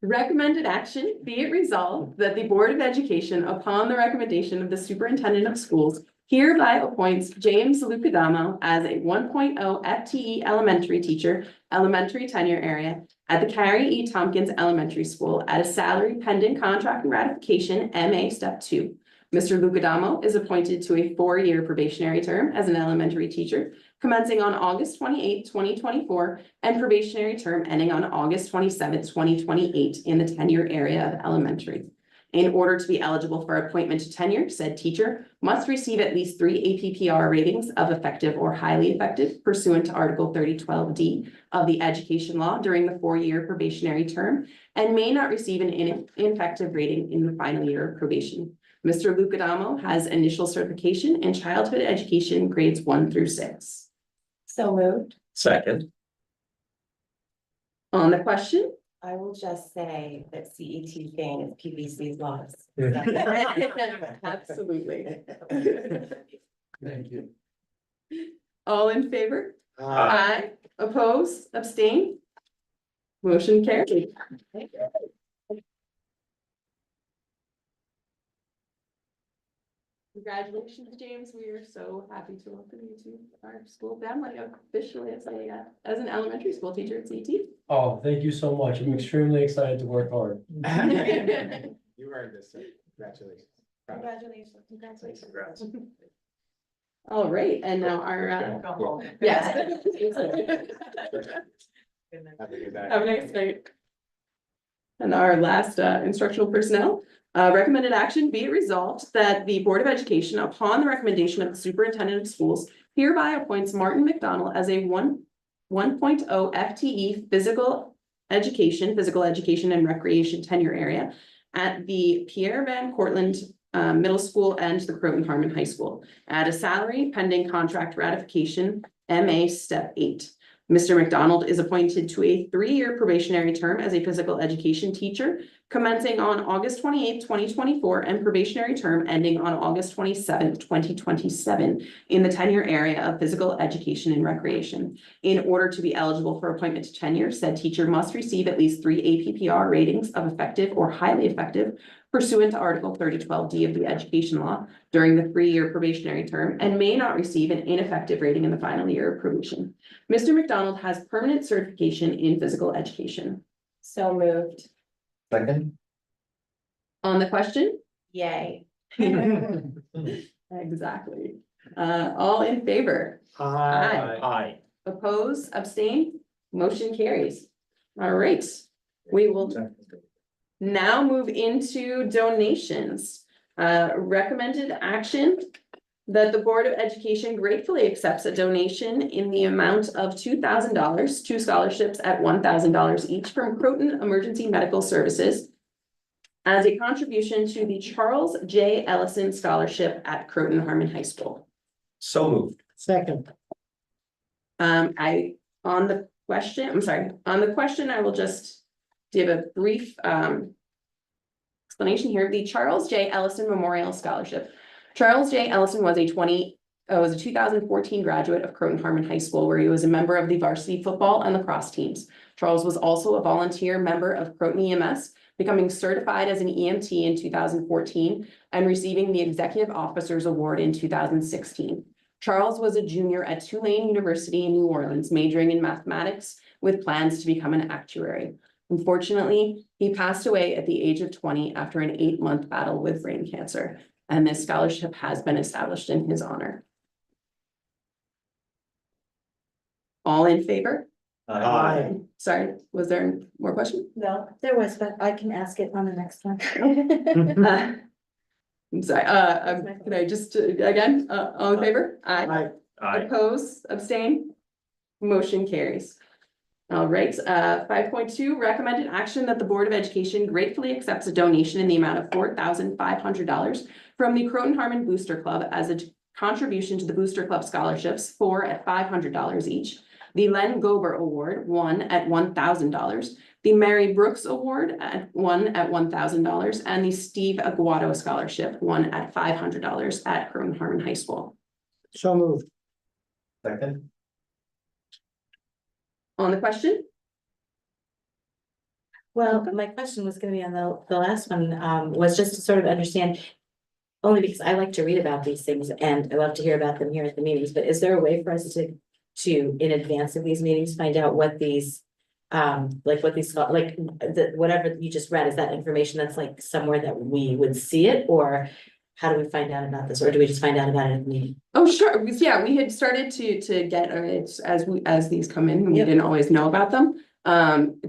S2: Recommended action, be it resolved that the Board of Education, upon the recommendation of the Superintendent of Schools, hereby appoints James Lucadamo as a 1.0 FTE elementary teacher, elementary tenure area at the Carrie E. Tompkins Elementary School at a salary pending contract and ratification, MA Step 2. Mr. Lucadamo is appointed to a 4-year probationary term as an elementary teacher, commencing on August 28, 2024, and probationary term ending on August 27, 2028 in the tenure area of elementary. In order to be eligible for appointment to tenure, said teacher must receive at least 3 APPR ratings of effective or highly effective pursuant to Article 3012D of the Education Law during the 4-year probationary term and may not receive an ineffective rating in the final year of probation. Mr. Lucadamo has initial certification in childhood education grades 1 through 6.
S7: So moved.
S3: Second.
S2: On the question?
S7: I will just say that CET gain is PBC's loss.
S2: Absolutely.
S4: Thank you.
S2: All in favor?
S3: Aye.
S2: Oppose, abstain? Motion carried. Congratulations, James. We are so happy to welcome you to our school family officially as an elementary school teacher at CT.
S9: Oh, thank you so much. I'm extremely excited to work hard.
S1: You earned this, so congratulations.
S7: Congratulations. Congratulations.
S3: Congrats.
S2: All right, and now our,
S7: Go home.
S2: yes.
S1: Have a good night.
S2: Have a nice night. And our last instructional personnel, recommended action, be it resolved that the Board of Education, upon the recommendation of the Superintendent of Schools, hereby appoints Martin McDonald as a 1.0 FTE physical education and recreation tenure area at the Pierre Van Cortlandt Middle School and the Croton Harmon High School at a salary pending contract ratification, MA Step 8. Mr. McDonald is appointed to a 3-year probationary term as a physical education teacher, commencing on August 28, 2024, and probationary term ending on August 27, 2027, in the tenure area of physical education and recreation. In order to be eligible for appointment to tenure, said teacher must receive at least 3 APPR ratings of effective or highly effective pursuant to Article 3012D of the Education Law during the 3-year probationary term and may not receive an ineffective rating in the final year of probation. Mr. McDonald has permanent certification in physical education.
S7: So moved.
S5: Second.
S2: On the question?
S7: Yay.
S2: Exactly. All in favor? Aye.
S3: Aye.
S2: Oppose, abstain, motion carries. All right, we will now move into donations. Recommended action that the Board of Education gratefully accepts a donation in the amount of $2,000, 2 scholarships at $1,000 each from Croton Emergency Medical Services as a contribution to the Charles J. Ellison Scholarship at Croton Harmon High School.
S3: So moved.
S4: Second,
S2: On the question, I will just give a brief explanation here. The Charles J. Ellison Memorial Scholarship. Charles J. Ellison was a 2014 graduate of Croton Harmon High School, where he was a member of the varsity football and lacrosse teams. Charles was also a volunteer member of Croton EMS, becoming certified as an EMT in 2014 and receiving the Executive Officers Award in 2016. Charles was a junior at Tulane University in New Orleans, majoring in mathematics with plans to become an actuary. Unfortunately, he passed away at the age of 20 after an 8-month battle with brain cancer, and this scholarship has been established in his honor. All in favor?
S4: Aye.
S2: Sorry, was there more questions?
S6: No, there was, but I can ask it on the next one.
S2: I'm sorry, can I just, again, all in favor? Aye.
S3: Aye.
S2: Oppose, abstain? Motion carries. All right, 5.2, recommended action that the Board of Education gratefully accepts a donation in the amount of $4,500 from the Croton Harmon Booster Club as a contribution to the Booster Club scholarships, 4 at $500 each. The Len Gober Award, 1 at $1,000. The Mary Brooks Award at 1 at $1,000, and the Steve Aguado Scholarship, 1 at $500 at Croton Harmon High School.
S4: so moved.
S5: Second,
S2: On the question?
S6: Well, my question was gonna be on the last one, was just to sort of understand. Only because I like to read about these things and I love to hear about them here at the meetings, but is there a way for us to, in advance of these meetings, find out what these. Whatever you just read, is that information that's like somewhere that we would see it, or how do we find out about this, or do we just find out about it at the meeting?
S2: Oh, sure. Yeah, we had started to get it's as these come in, we
S6: Yep.
S2: didn't always know about them.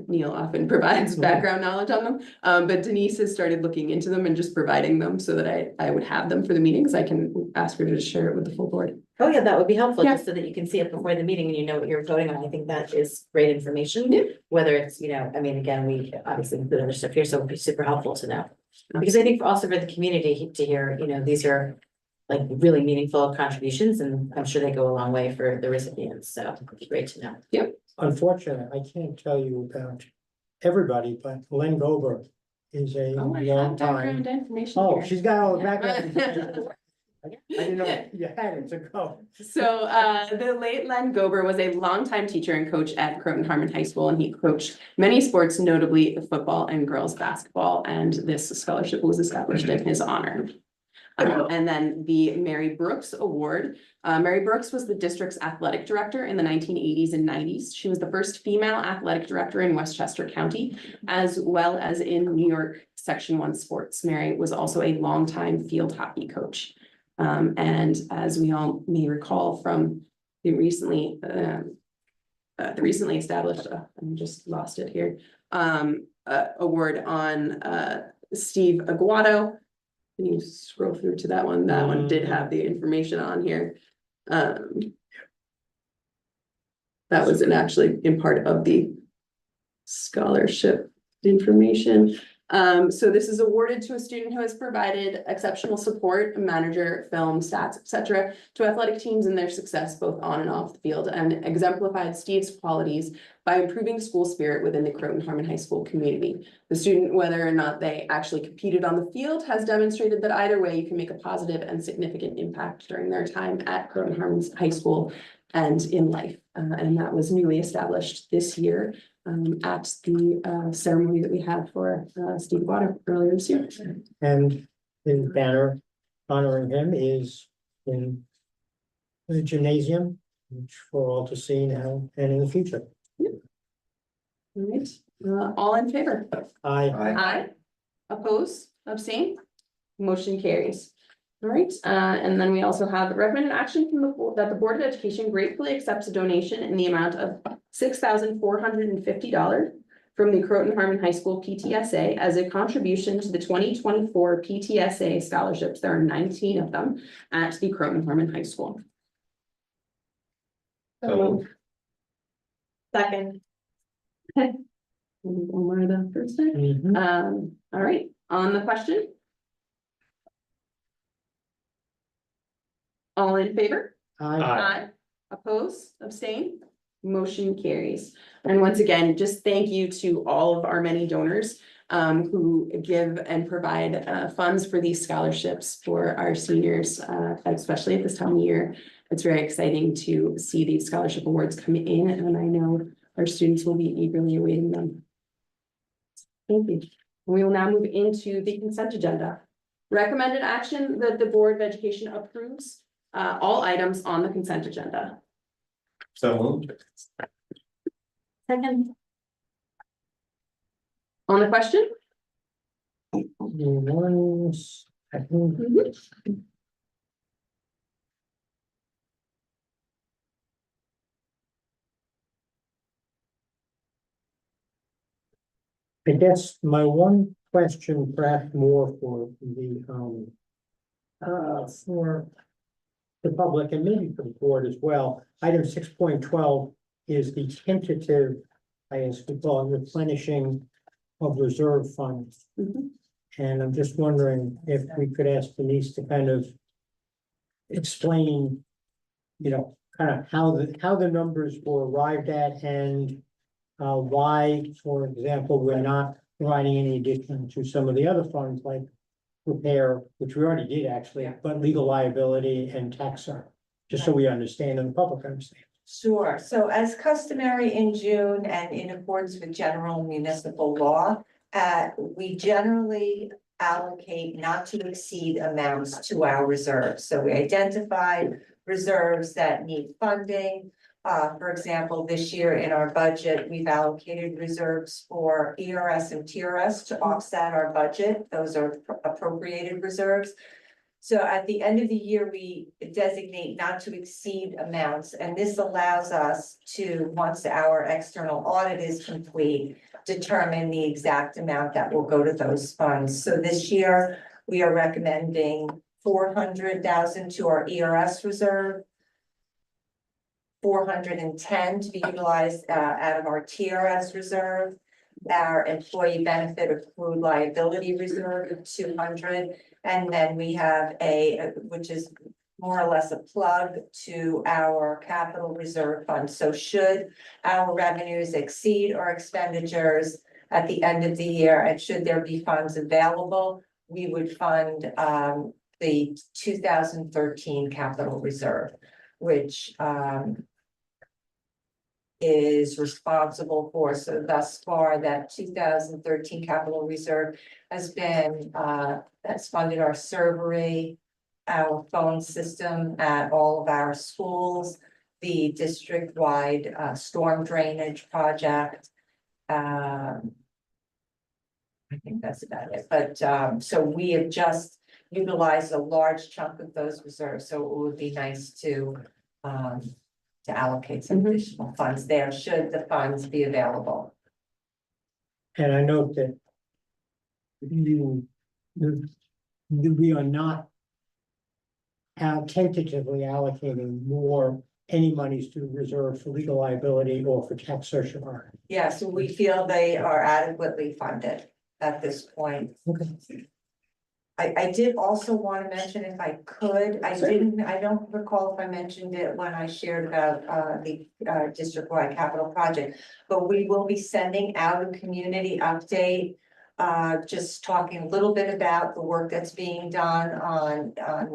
S2: Neil often provides background knowledge on them. But Denise has started looking into them and just providing them so that I would have them for the meetings. I can ask her to share it with the full board.
S6: Oh, yeah, that would be helpful,
S2: Yeah.
S6: just so that you can see it before the meeting and you know what you're voting on. I think that is great information.
S2: Yeah.
S6: Whether it's, I mean, again, we obviously include other stuff here, so it would be super helpful to know. Because I think also for the community to hear, these are like really meaningful contributions, and I'm sure they go a long way for the recipients, so it'd be great to know.
S4: Unfortunately, I can't tell you about everybody, but Len Gober is a
S2: Oh, I
S4: long
S2: have
S4: time.
S2: background information
S4: Oh,
S2: here.
S4: she's got all the background. I didn't know you had it to go.
S2: So the late Len Gober was a longtime teacher and coach at Croton Harmon High School, and he coached many sports, notably football and girls basketball, and this scholarship was established in his honor. And then the Mary Brooks Award. Mary Brooks was the district's athletic director in the 1980s and 90s. She was the first female athletic director in Westchester County, as well as in New York Section 1 sports. Mary was also a longtime field hockey coach. And as we all may recall from the recently established, I just lost it here, award on Steve Aguado. Can you scroll through to that one? That one did have the information on here. That wasn't actually in part of the scholarship information. So this is awarded to a student who has provided exceptional support, manager, film, stats, etc., to athletic teams in their success both on and off the field, and exemplified Steve's qualities by improving school spirit within the Croton Harmon High School community. The student, whether or not they actually competed on the field, has demonstrated that either way you can make a positive and significant impact during their time at Croton Harmon High School and in life. And that was newly established this year at the ceremony that we had for Steve Water earlier this year.
S4: And his banner honoring him is in the gymnasium, which for all to see now and in the future.
S2: All right, all in favor?
S4: I,
S2: Aye. Oppose, abstain? Motion carries. All right, and then we also have recommended action from that the Board of Education gratefully accepts a donation in the amount of $6,450 from the Croton Harmon High School PTSA as a contribution to the 2024 PTSA scholarships. There are 19 of them at the Croton Harmon High School.
S7: Second.
S2: One more of the first time. All right, on the question. All in favor? Aye. Oppose, abstain, motion carries. And once again, just thank you to all of our many donors who give and provide funds for these scholarships for our seniors, especially at this time of year. It's very exciting to see these scholarship awards come in, and I know our students will be eagerly awaiting them. Thank you. We will now move into the consent agenda. Recommended action that the Board of Education approves all items on the consent agenda.
S5: So moved.
S6: Second.
S2: On the question?
S4: One second. I guess my one question, perhaps more for the public and maybe for the board as well. Item 6.12 is the tentative, I guess we call it, replenishing of reserve funds. And I'm just wondering if we could ask Denise to kind of explain, you know, kind of how the numbers were arrived at and why, for example, we're not providing any addition to some of the other funds like repair, which we already did actually, but legal liability and tax, just so we understand and the public understands.
S8: Sure. So as customary in June and in accordance with general municipal law, we generally allocate not to exceed amounts to our reserves. So we identified reserves that need funding. For example, this year in our budget, we've allocated reserves for ERS and TRS to offset our budget. Those are appropriated reserves. So at the end of the year, we designate not to exceed amounts, and this allows us to, once our external audit is complete, determine the exact amount that will go to those funds. So this year, we are recommending $400,000 to our ERS reserve, $410,000 to be utilized out of our TRS reserve, our employee benefit accrued liability reserve of $200,000, and then we have which is more or less a plug to our capital reserve fund. So should our revenues exceed our expenditures at the end of the year, and should there be funds available, we would fund the 2013 capital reserve, which is responsible for. So thus far, that 2013 capital reserve has been that's funded our servery, our phone system at all of our schools, the district-wide storm drainage project. I think that's about it. But so we have just utilized a large chunk of those reserves. So it would be nice to allocate some additional funds there, should the funds be available.
S4: And I note that we are not tentatively allocating any monies to reserve for legal liability or for tax surcharge.
S8: Yeah, so we feel they are adequately funded at this point.
S4: Okay.
S8: I did also want to mention, if I could, I don't recall if I mentioned it when I shared about the district-wide capital project, but we will be sending out a community update, just talking a little bit about the work that's being done on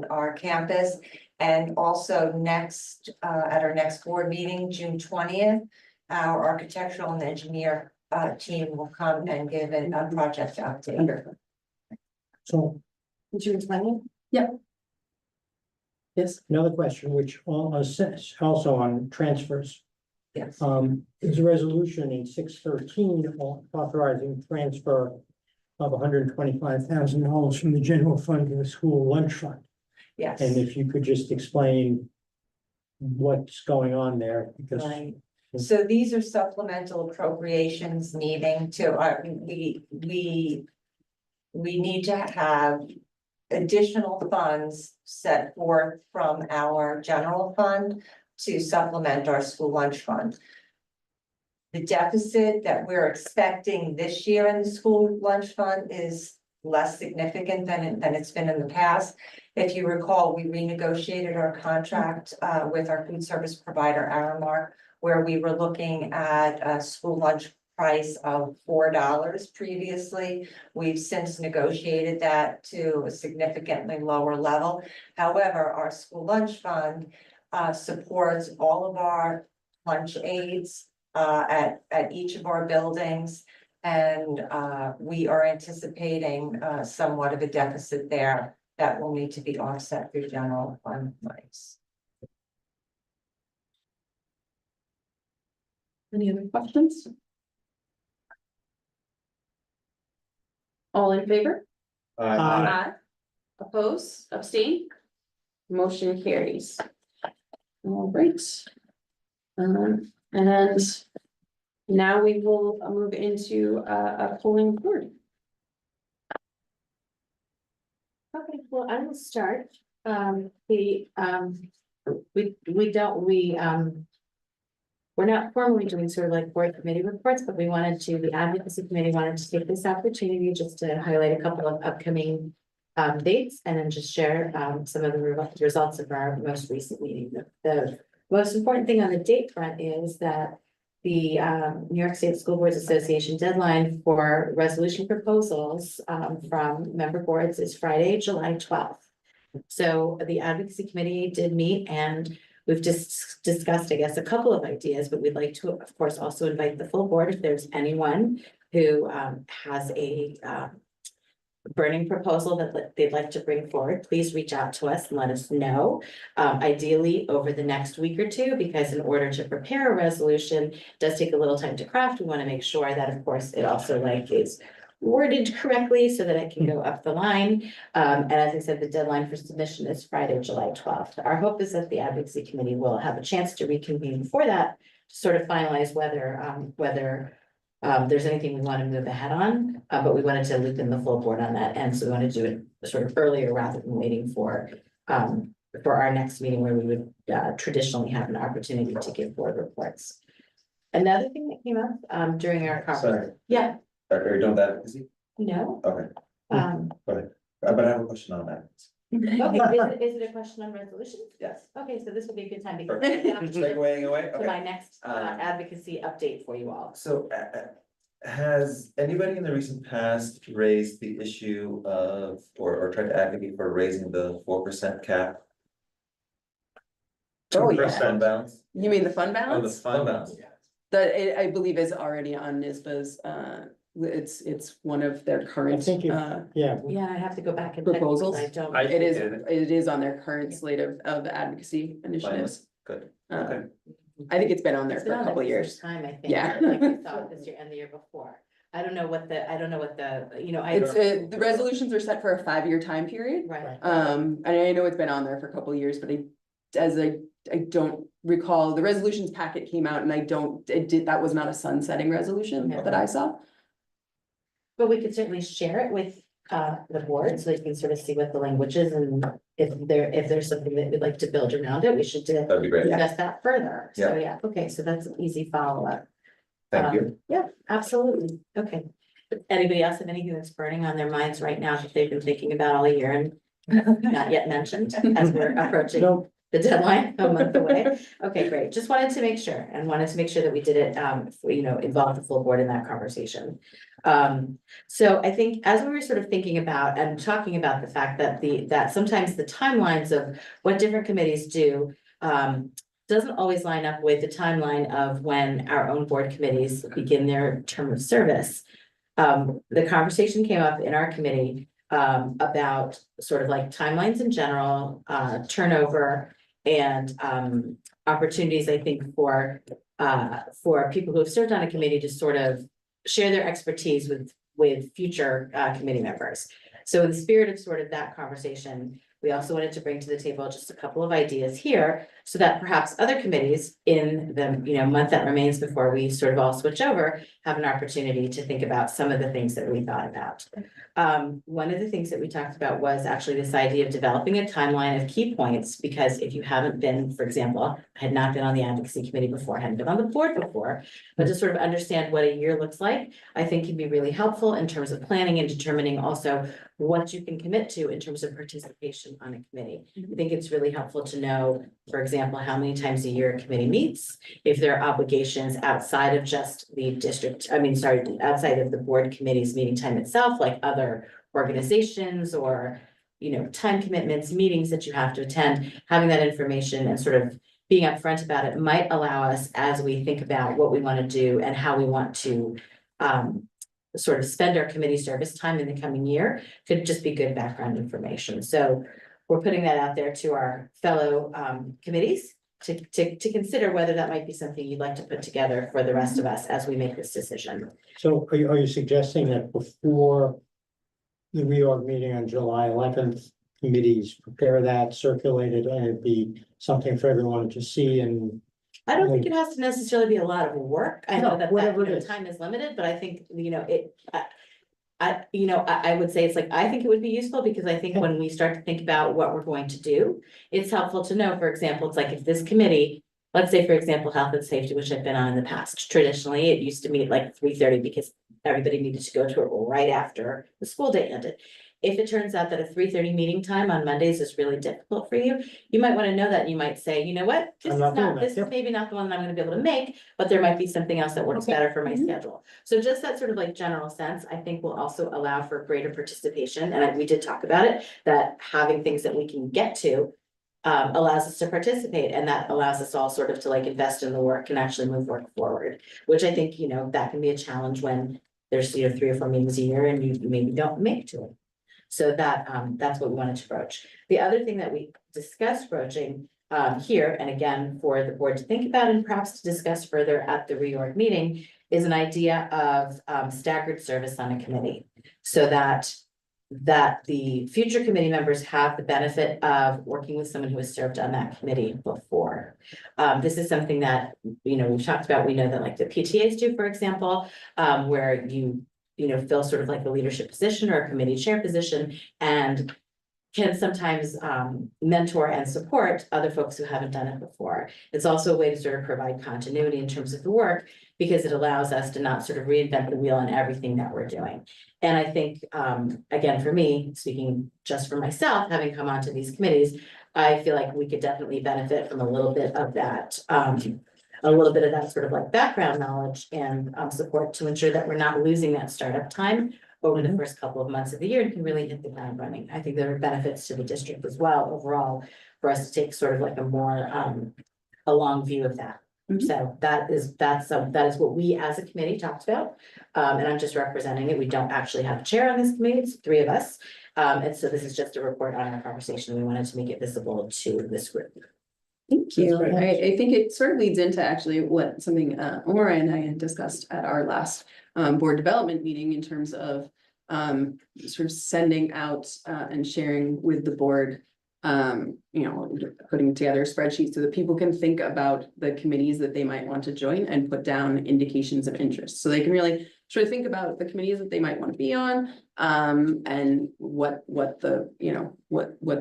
S8: our campus. And also next, at our next board meeting, June 20th, our architectural and engineer team will come and give a project update.
S4: So
S2: June 20th? Yep. Yes.
S4: another question, which also on transfers.
S8: Yes.
S4: Is a resolution in 613 authorizing transfer of $125,000 from the general fund to the school lunch fund.
S8: Yes.
S4: And if you could just explain what's going on there, because
S8: Right. So these are supplemental appropriations needing to, we need to have additional funds set forth from our general fund to supplement our school lunch fund. The deficit that we're expecting this year in the school lunch fund is less significant than it's been in the past. If you recall, we renegotiated our contract with our food service provider, Aramark, where we were looking at a school lunch price of $4 previously. We've since negotiated that to a significantly lower level. However, our school lunch fund supports all of our lunch aides at each of our buildings. And we are anticipating somewhat of a deficit there that will need to be offset through general fund monies.
S2: Any other questions? All in favor?
S4: Aye.
S2: Oppose, abstain? Motion carries. All right. And now we will move into a polling board.
S6: Okay, well, I will start. We're not formally doing sort of like board committee reports, but the advocacy committee wanted to take this opportunity just to highlight a couple of upcoming dates and then just share some of the results of our most recent meeting. The most important thing on the date front is that the New York State School Boards Association deadline for resolution proposals from member boards is Friday, July 12th. So the advocacy committee did meet and we've just discussed, I guess, a couple of ideas, but we'd like to, of course, also invite the full board if there's anyone who has a burning proposal that they'd like to bring forward, please reach out to us and let us know. Ideally over the next week or two, because in order to prepare a resolution, it does take a little time to craft. We want to make sure that, of course, it also is worded correctly so that it can go up the line. And as I said, the deadline for submission is Friday, July 12th. Our hope is that the advocacy committee will have a chance to reconvene before that to sort of finalize whether there's anything we want to move ahead on, but we wanted to loop in the full board on that. And so we want to do it sort of earlier rather than waiting for our next meeting where we would traditionally have an opportunity to give board reports. Another thing that came up during our conference.
S5: Sorry.
S6: Yeah,
S5: Are you done with that? Is he?
S6: no.
S5: Okay, but I have a question on that.
S6: Okay, is it a question on resolutions?
S5: Yes.
S6: Okay, so this will be a good time to
S5: Perfect. Segueing away,
S6: to my
S5: okay.
S6: next advocacy update for you all.
S5: So, has anybody in the recent past raised the issue of, or tried to advocate for raising the 4% cap?
S2: Oh, yeah.
S5: Fund balance?
S2: You mean the fund
S3: Oh, the
S2: balance?
S5: Fund balance.
S2: I believe is already on NISBA's, it's one of their
S4: I
S2: current,
S4: think if, yeah,
S6: Yeah, I have to go back and check.
S2: Proposals?
S6: because I don't.
S2: it is on their current slate of advocacy initiatives.
S5: Good,
S2: Uh,
S5: okay.
S2: I think it's been on there
S6: It's
S2: for
S6: been
S2: a
S6: on there
S2: couple
S6: for
S2: years.
S6: some time, I think.
S2: Yeah.
S6: Like I saw it this year and the year before. I don't know what the,
S2: It's, the resolutions are set for a 5-year time period.
S6: Right.
S2: And I know it's been on there for a couple of years, but I don't recall, the resolutions packet came out and that was not a sunsetting resolution
S6: Okay.
S2: that I saw.
S6: But we could certainly share it with the board so they can sort of see what the language is and if there's something that we'd like to build around it, we should
S5: That'd be great.
S6: discuss that further. So, yeah, okay, so that's an easy follow-up.
S5: Thank you.
S6: Yeah, absolutely. Okay. Anybody else have anything that's burning on their minds right now that they've been thinking about all year and not yet mentioned as we're approaching the deadline a month away? Okay, great. Just wanted to make sure that we did it, involve the full board in that conversation. So I think as we were sort of thinking about and talking about the fact that that sometimes the timelines of what different committees do doesn't always line up with the timeline of when our own board committees begin their term of service. The conversation came up in our committee about sort of like timelines in general, turnover and opportunities, I think, for people who have served on a committee to sort of share their expertise with with future committee members. So in the spirit of sort of that conversation, we also wanted to bring to the table just a couple of ideas here so that perhaps other committees in the, month that remains before we sort of all switch over, have an opportunity to think about some of the things that we thought about. One of the things that we talked about was actually this idea of developing a timeline of key points, because if you haven't been, for example, I had not been on the advocacy committee before, hadn't been on the board before, but to sort of understand what a year looks like, I think can be really helpful in terms of planning and determining also what you can commit to in terms of participation on a committee. I think it's really helpful to know, for example, how many times a year a committee meets, if there are obligations outside of just the outside of the board committee's meeting time itself, like other organizations or, time commitments, meetings that you have to attend, having that information and sort of being upfront about it might allow us, as we think about what we want to do and how we want to sort of spend our committee service time in the coming year, could just be good background information. So we're putting that out there to our fellow committees to consider whether that might be something you'd like to put together for the rest of us as we make this decision.
S4: So are you suggesting that before the reorg meeting on July 11th, committees prepare that, circulate it, and it'd be something for everyone to see and
S6: I don't think it has to necessarily be a lot of work. I know
S4: No,
S6: that,
S4: whatever it is.
S6: time is limited, but I think, I would say it's like, I think it would be useful because I think when we start to think about what we're going to do, it's helpful to know, for example, it's like if this committee, let's say, for example, health and safety, which I've been on in the past, traditionally, it used to meet like 3:30 because everybody needed to go to it right after the school day ended. If it turns out that a 3:30 meeting time on Mondays is really difficult for you, you might want to know that. You might say, you know what?
S4: I'm not doing that,
S6: This is
S4: yep.
S6: maybe not the one that I'm going to be able to make, but there might be something else that works better for my schedule. So just that sort of like general sense, I think will also allow for greater participation. And we did talk about it, that having things that we can get to allows us to participate, and that allows us all sort of to like invest in the work and actually move work forward, which I think, that can be a challenge when there's, 3 or 4 meetings a year and you maybe don't make to it. So that's what we wanted to broach. The other thing that we discussed broaching here, and again, for the board to think about and perhaps to discuss further at the reorg meeting, is an idea of staggered service on a committee. So that the future committee members have the benefit of working with someone who has served on that committee before. This is something that, we've talked about. We know that like the PTAs do, for example, where you fill sort of like the leadership position or a committee chair position and can sometimes mentor and support other folks who haven't done it before. It's also a way to sort of provide continuity in terms of the work, because it allows us to not sort of reinvent the wheel on everything that we're doing. And I think, again, for me, speaking just for myself, having come onto these committees, I feel like we could definitely benefit from a little bit of that, sort of like background knowledge and support to ensure that we're not losing that startup time over the first couple of months of the year and can really hit the ground running. I think there are benefits to the district as well overall for us to take sort of like a more a long view of that. So that is what we as a committee talked about. And I'm just representing it. We don't actually have a chair on this committee. It's 3 of us. And so this is just a report on our conversation. We wanted to make it visible to this group.
S2: Thank you.
S4: That's right.
S2: I think it sort of leads into actually what something Omar and I had discussed at our last board development meeting in terms of sort of sending out and sharing with the board, putting together a spreadsheet so that people can think about the committees that they might want to join and put down indications of interest. So they can really sort of think about the committees that they might want to be on, and what the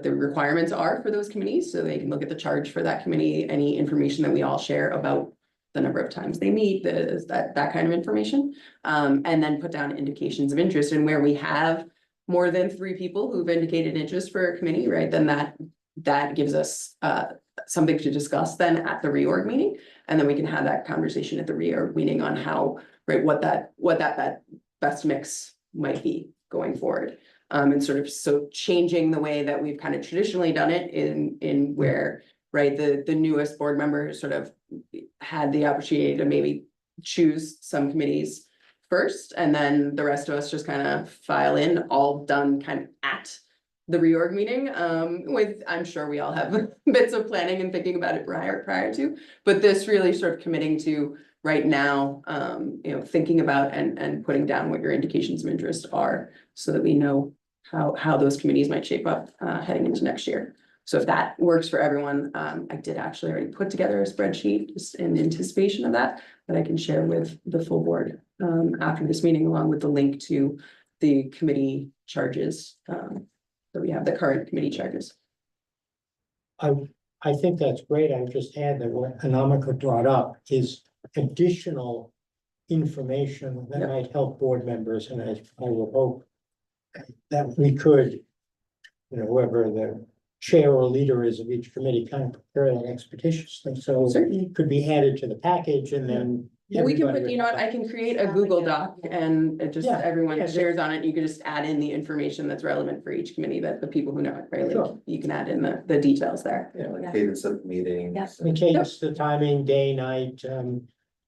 S2: requirements are for those committees. So they can look at the charge for that committee, any information that we all share about the number of times they meet, that kind of information. And then put down indications of interest, and where we have more than 3 people who've indicated interest for a committee, right? Then that gives us something to discuss then at the reorg meeting. And then we can have that conversation at the reorg meeting on how, right, what that best mix might be going forward. And sort of so changing the way that we've kind of traditionally done it in where, right, the newest board member sort of had the opportunity to maybe choose some committees first, and then the rest of us just kind of file in, all done kind of at the reorg meeting, with, I'm sure we all have bits of planning and thinking about it prior to, but this really sort of committing to right now, thinking about and putting down what your indications of interest are, so that we know how those committees might shape up, heading into next year. So if that works for everyone, I did actually already put together a spreadsheet just in anticipation of that I can share with the full board, after this meeting, along with the link to the committee charges, that we have, the current committee charges.
S4: I think that's great. I would just add that what Anamika brought up is additional information that
S2: Yep.
S4: might help board members, and I will hope that we could, whoever the chair or leader is of each committee, kind of prepare that expeditiously, so
S2: Certainly.
S4: it could be added to the package and then.
S2: We can
S4: everybody
S2: put,
S4: would
S2: you know what,
S4: have
S2: I can create a Google Doc and it just,
S4: Yeah,
S2: everyone
S4: yeah,
S2: shares on it. You could just add in the information that's relevant for each committee, that the people who know it, right? Like,
S4: Sure.
S2: you can add in the details there.
S5: Yeah, like cadence of meetings.
S6: Yeah.
S4: The cadence, the timing, day, night,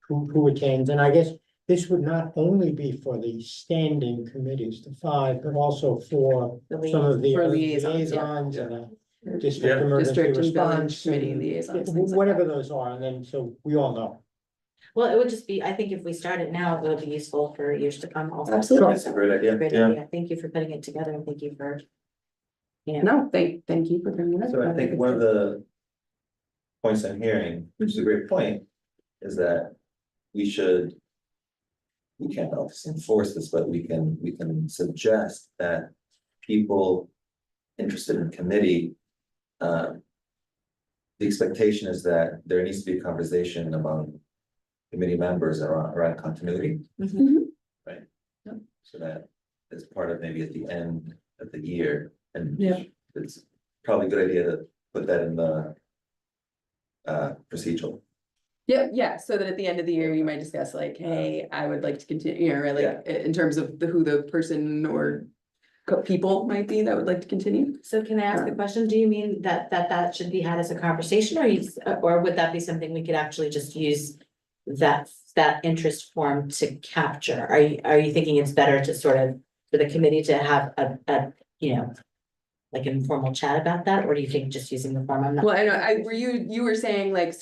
S4: who attends, and I guess this would not only be for the standing committees, the 5, but also for some of the
S2: For
S4: other
S2: liaisons, yeah.
S4: liaisons and
S3: Yeah.
S4: district emergency
S2: District and village
S4: response.
S2: committee
S4: and
S2: liaisons, things like
S4: Whatever
S2: that.
S4: those are, and then, so we all know.
S6: Well, it would just be, I think if we start it now, it would be useful for years to come also.
S2: Absolutely.
S5: That's a great idea,
S6: Great
S5: yeah.
S6: idea. Thank you for putting it together and thank you for.
S2: No, thank you for bringing it up.
S5: So I think one of the points I'm hearing, which is a great point, is that we can't obviously enforce this, but we can suggest that people interested in committee, the expectation is that there needs to be a conversation among committee members around continuity.
S2: Mhm.
S5: Right?
S2: Yep.
S5: So that is part of maybe at the end of the year, and
S2: Yeah.
S5: it's probably a good idea to put that in the procedural.
S2: Yeah, so that at the end of the year, you might discuss like, hey, I would like to continue, right, like, in terms of who the person or people might be that would like to continue.
S6: So can I ask a question? Do you mean that should be had as a conversation or would that be something we could actually just use that interest form to capture? Are you thinking it's better to sort of, for the committee to have a like an informal chat about that, or do you think just using the form? I'm not.
S2: Well, I know, you were saying like,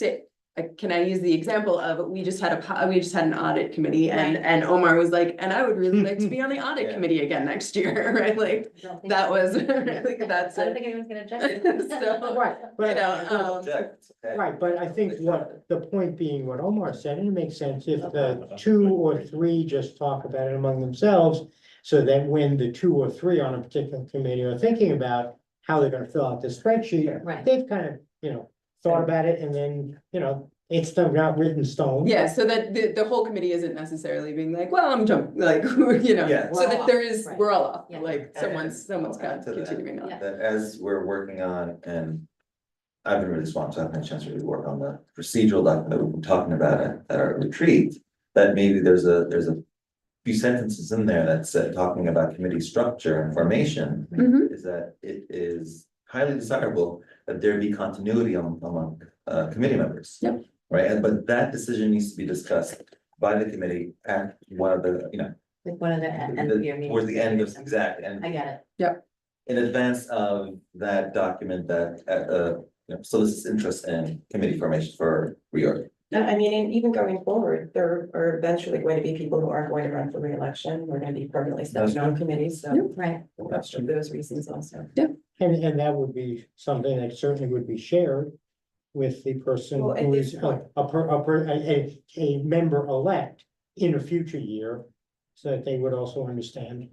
S2: can I use the example of, we just had an audit committee and Omar was like, and I would really like to be on the audit
S5: Yeah.
S2: committee again next year, right? Like, that was, like, that's
S6: I don't
S2: it.
S6: think anyone's gonna object.
S2: So,
S4: Right,
S2: you know,
S5: Object, okay.
S4: right, but I think what the point being, what Omar said, and it makes sense, if the 2 or 3 just talk about it among themselves. So that when the 2 or 3 on a particular committee are thinking about how they're gonna fill out the spreadsheet,
S6: Right.
S4: they've kind of, thought about it, and then, it's not written stone.
S2: yeah, so that the whole committee isn't necessarily being like, well, I'm jumping, like,
S5: Yeah.
S2: so that there is,
S6: Right.
S2: we're all off,
S6: Yeah.
S2: like, someone's
S5: I'll add to that.
S2: continuing on.
S6: Yeah.
S5: That as we're working on, and I've been really swamped, so I haven't had a chance to really work on the procedural document that we've been talking about at our retreat. That maybe there's a few sentences in there that's talking about committee structure and formation.
S2: Mhm.
S5: Is that it is highly desirable that there be continuity among committee members.
S2: Yep.
S5: Right, but that decision needs to be discussed by the committee at one of the,
S6: Like one of the end of your meeting.
S5: towards the end of, exactly, and
S6: I get it.
S5: in advance of that document that solicits interest in committee formation for reorg.
S7: I mean, and even going forward, there are eventually going to be people who aren't going to run for reelection. We're going to be permanently stepping on committees, so
S6: Right.
S7: that's for those reasons also.
S4: And that would be something that certainly would be shared with the person
S7: Well, at
S4: who
S7: this
S4: is
S7: point-
S4: a member-elect in a future year, so that they would also understand.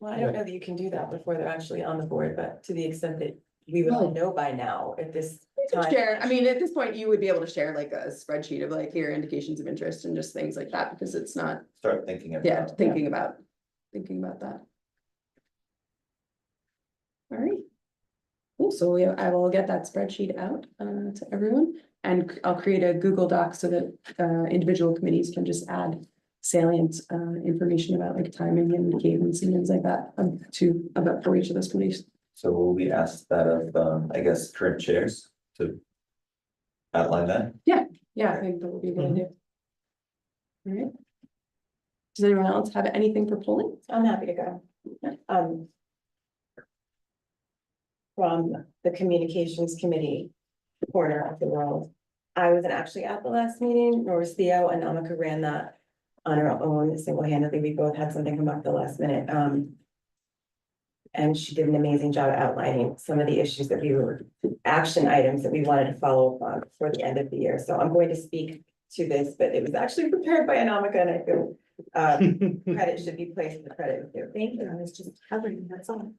S7: Well, I don't know that you can do that before they're actually on the board, but to the extent that we would all know by now at this time.
S2: Share, I mean, at this point, you would be able to share like a spreadsheet of like, here, indications of interest and just things like that, because it's not,
S5: Start thinking about.
S2: yeah, thinking about that. All right. Cool, so I will get that spreadsheet out to everyone, and I'll create a Google Doc so that individual committees can just add salient information about like timing and cadence and things like that for each of those committees.
S5: So will we ask that of, I guess, current chairs to outline that?
S2: Yeah, I think that would be a good idea. All right. Does anyone else have anything for polling?
S7: I'm happy to go. from the communications committee corner of the world. I wasn't actually at the last meeting, nor was Theo, and Namaka ran that on her own single-handedly. We both had something come up at the last minute. And she did an amazing job outlining some of the issues that we were, action items that we wanted to follow up on before the end of the year. So I'm going to speak to this, but it was actually prepared by Anamika, and I feel credit should be placed in the credit with you.
S6: Thank you, I was just covering, that's all.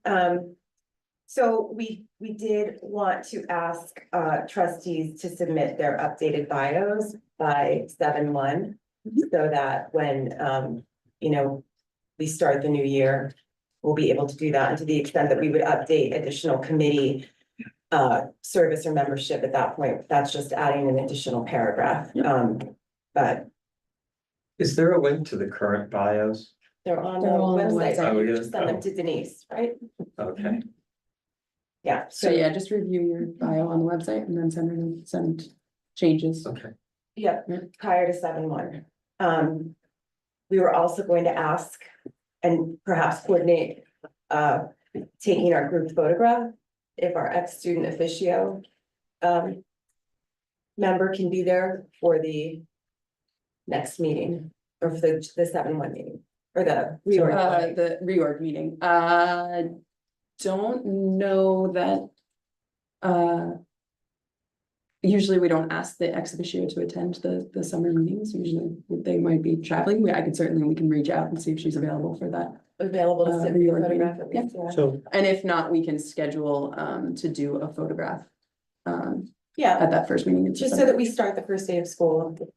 S7: So we did want to ask trustees to submit their updated bios by 7/1. So that when you know, we start the new year, we'll be able to do that, and to the extent that we would update additional committee service or membership at that point, that's just adding an additional paragraph. But
S3: Is there a link to the current bios?
S7: they're on the
S2: They're all on the
S7: website.
S2: website.
S3: Oh, yeah.
S7: Just send them to Denise, right?
S3: Okay,
S7: Yeah,
S2: So yeah, just review your bio on the website and then send changes.
S3: okay.
S7: Yep, prior to 7/1. We were also going to ask and perhaps coordinate taking our group photograph if our ex-student officio member can be there for the next meeting or for the 7/1 meeting or the reorg.
S2: The reorg meeting, don't know that. Usually we don't ask the ex officio to attend the summer meetings, usually they might be traveling, we can reach out and see if she's available for that.
S7: Available to sit for your
S2: reorg meeting.
S7: photograph at least, yeah.
S4: So,
S2: And if not, we can schedule to do a photograph
S7: Yeah,
S2: at that first meeting in
S7: just so
S2: December.
S7: that we start the first day of school, with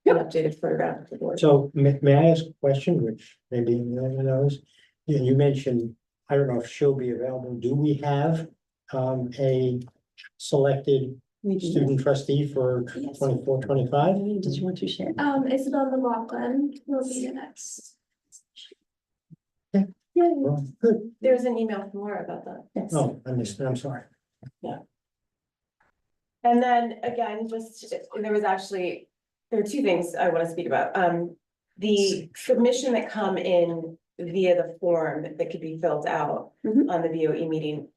S7: an updated photograph of the board.
S4: so may I ask a question, which maybe no one knows? You mentioned, I don't know if she'll be available. Do we have a selected
S2: We can-
S4: student trustee for
S2: Yes.
S4: 24-25?
S2: Did you want to share?
S10: Isabel McLaughlin will be the next.
S4: Well, good.
S7: There's an email from Laura about that.
S2: Yes.
S4: Oh, I missed it. I'm sorry.
S7: And then again, just, there was actually, there are two things I want to speak about. The submission that come in via the form that could be filled out
S2: Mhm.
S7: on the VOE meeting.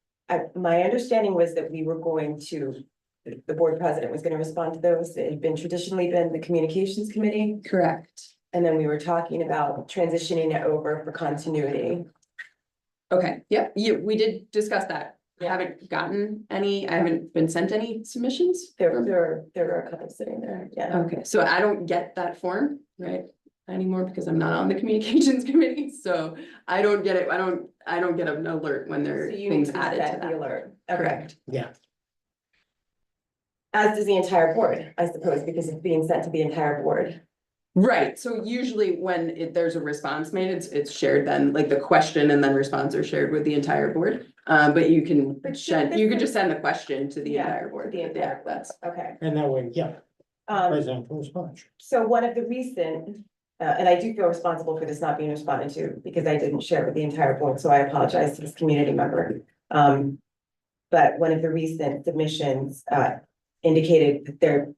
S7: My understanding was that we were going to, the board president was going to respond to those. It had been traditionally been the communications committee.
S2: Correct.
S7: And then we were talking about transitioning it over for continuity.
S2: Okay, yep, we did discuss that. I haven't gotten any, I haven't been sent any submissions.
S7: There were a couple sitting there, yeah.
S2: Okay, so I don't get that form, right, anymore because I'm not on the communications committee, so I don't get it, I don't get an alert when there are
S7: So you need
S2: things
S7: to
S2: added to
S7: set the
S2: that.
S7: alert. Okay.
S2: Correct.
S4: Yeah,
S7: As does the entire board, I suppose, because it's being sent to the entire board.
S2: Right, so usually when there's a response made, it's shared then, like the question and then response are shared with the entire board. But you can,
S7: But shouldn't
S2: you could
S7: this-
S2: just send the question to the
S7: Yeah,
S2: entire
S7: to
S2: board.
S7: the
S2: Yeah,
S7: entire board.
S2: that's,
S7: Okay.
S4: and that way, yeah, presidential response.
S7: So one of the recent, and I do feel responsible for this not being responded to because I didn't share it with the entire board, so I apologize to this community member. But one of the recent submissions indicated that there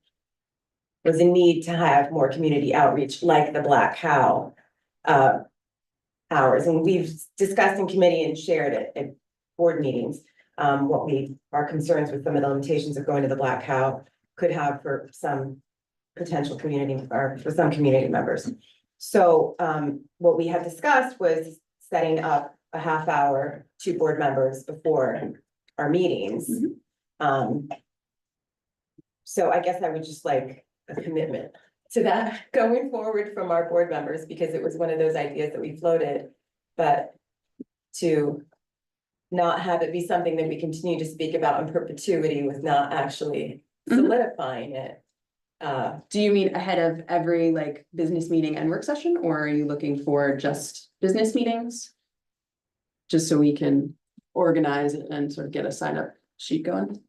S7: was a need to have more community outreach like the Black Cow hours, and we've discussed in committee and shared it at board meetings. Our concerns with some of the limitations of going to the Black Cow could have for some potential community or for some community members. So what we had discussed was setting up a half hour to board members before our meetings. So I guess I would just like a commitment to that going forward from our board members, because it was one of those ideas that we floated. But to not have it be something that we continue to speak about in perpetuity with not actually solidifying it.
S2: do you mean ahead of every like business meeting and work session, or are you looking for just business meetings? Just so we can organize it and sort of get a sign up sheet going?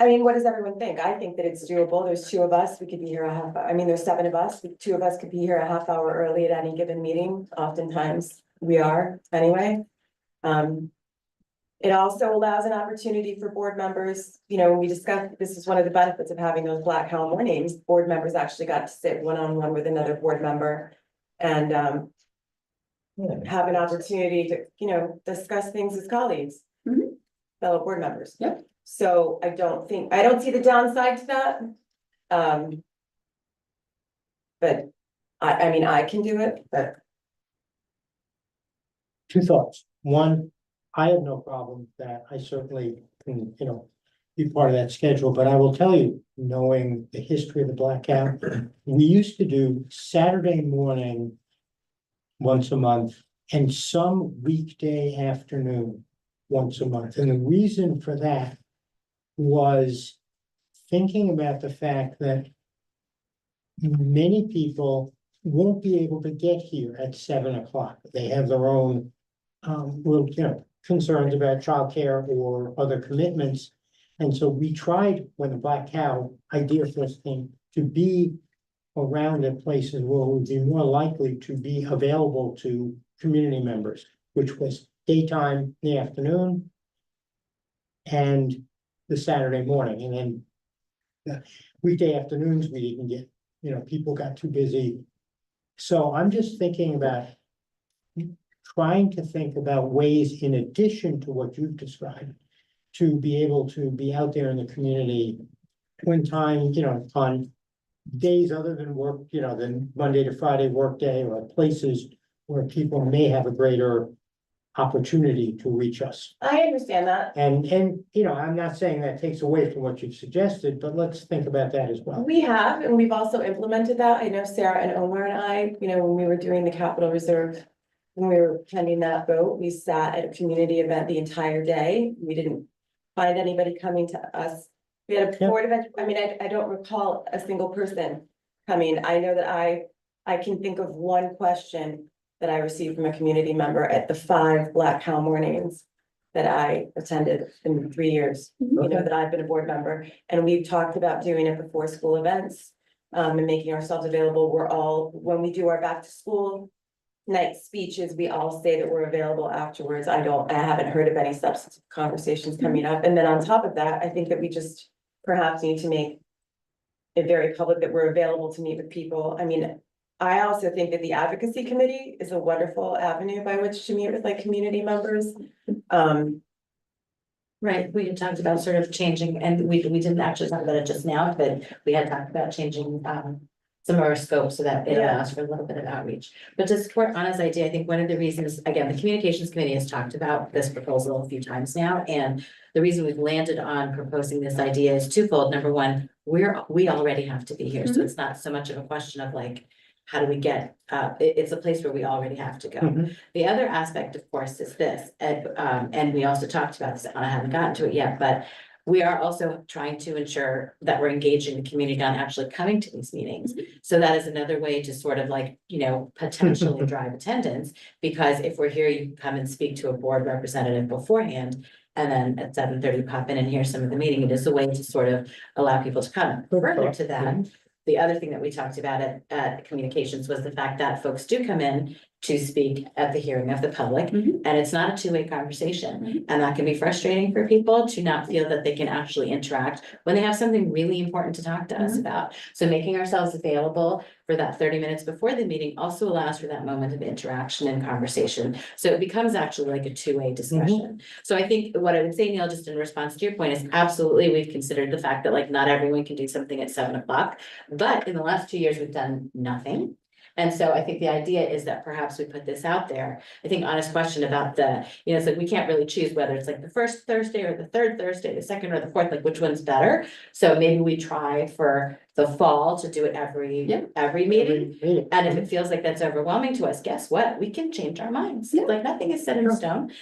S7: I mean, what does everyone think? I think that it's doable. There's two of us. We could be here there's 7 of us. Two of us could be here a half hour early at any given meeting. Oftentimes we are anyway. It also allows an opportunity for board members, when we discussed, this is one of the benefits of having those Black Cow mornings, board members actually got to sit one-on-one with another board member and have an opportunity to, discuss things as colleagues. fellow board members.
S2: Yep.
S7: So I don't see the downside to that. But I mean, I can do it, but
S4: Two thoughts. One, I have no problem with that. I certainly can, be part of that schedule, but I will tell you, knowing the history of the blackout, we used to do Saturday morning once a month and some weekday afternoon once a month. And the reason for that was thinking about the fact that many people won't be able to get here at 7 o'clock. They have their own concerns about childcare or other commitments. And so we tried, when the Black Cow idea first came, to be around at places where we'd be more likely to be available to community members, which was daytime in the afternoon and the Saturday morning. And then the weekday afternoons, we didn't get, people got too busy. So I'm just thinking about trying to think about ways, in addition to what you've described, to be able to be out there in the community when time, on days other than work, than Monday to Friday workday, or places where people may have a greater opportunity to reach us.
S7: I understand that.
S4: And, I'm not saying that takes away from what you've suggested, but let's think about that as well.
S7: We have, and we've also implemented that. I know Sarah and Omar and I, when we were doing the capital reserve, when we were pending that vote, we sat at a community event the entire day. We didn't find anybody coming to us. We had a board event. I mean, I don't recall a single person coming. I know that I can think of one question that I received from a community member at the 5 Black Cow mornings that I attended in 3 years, that I've been a board member. And we've talked about doing it before school events, and making ourselves available. When we do our back to school night speeches, we all say that we're available afterwards. I haven't heard of any substantive conversations coming up. And then on top of that, I think that we just perhaps need to make it very public that we're available to meet with people. I mean, I also think that the advocacy committee is a wonderful avenue by which to meet with community members.
S6: Right, we had talked about sort of changing, and we didn't actually talk about it just now, but we had talked about changing some of our scope so that it allows for a little bit of outreach. But to support Anna's idea, I think one of the reasons, again, the communications committee has talked about this proposal a few times now, and the reason we've landed on proposing this idea is twofold. Number one, we already have to be here, so it's not so much of a question of how do we get, it's a place where we already have to go. The other aspect, of course, is this, and we also talked about this, I haven't gotten to it yet, but we are also trying to ensure that we're engaging the community on actually coming to these meetings. So that is another way to sort of potentially drive attendance, because if we're here, you can come and speak to a board representative beforehand. And then at 7:30, pop in and hear some of the meeting. It is a way to sort of allow people to come. Further to that, the other thing that we talked about at communications was the fact that folks do come in to speak at the hearing of the public, and it's not a two-way conversation. And that can be frustrating for people to not feel that they can actually interact when they have something really important to talk to us about. So making ourselves available for that 30 minutes before the meeting also allows for that moment of interaction and conversation. So it becomes actually like a two-way discussion. So I think what I would say, Neil, just in response to your point, is absolutely we've considered the fact that not everyone can do something at 7 o'clock, but in the last 2 years, we've done nothing. And so I think the idea is that perhaps we put this out there. I think honest question about it's we can't really choose whether it's the first Thursday or the third Thursday, the second or the fourth, which one's better. So maybe we try for the fall to do it every meeting. And if it feels like that's overwhelming to us, guess what? We can change our minds. Nothing is set in stone.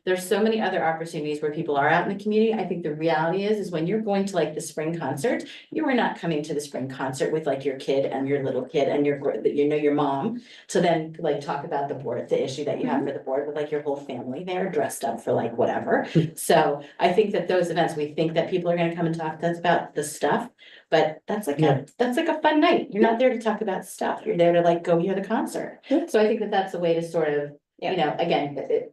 S6: There's so many other opportunities where people are out in the community. I think the reality is when you're going to the spring concert, you are not coming to the spring concert with your kid and your little kid and your mom to then talk about the issue that you have for the board with your whole family there dressed up for whatever. So I think that those events, we think that people are going to come and talk to us about the stuff, but that's a fun night. You're not there to talk about stuff. You're there to go hear the concert. So I think that that's a way to sort of, again,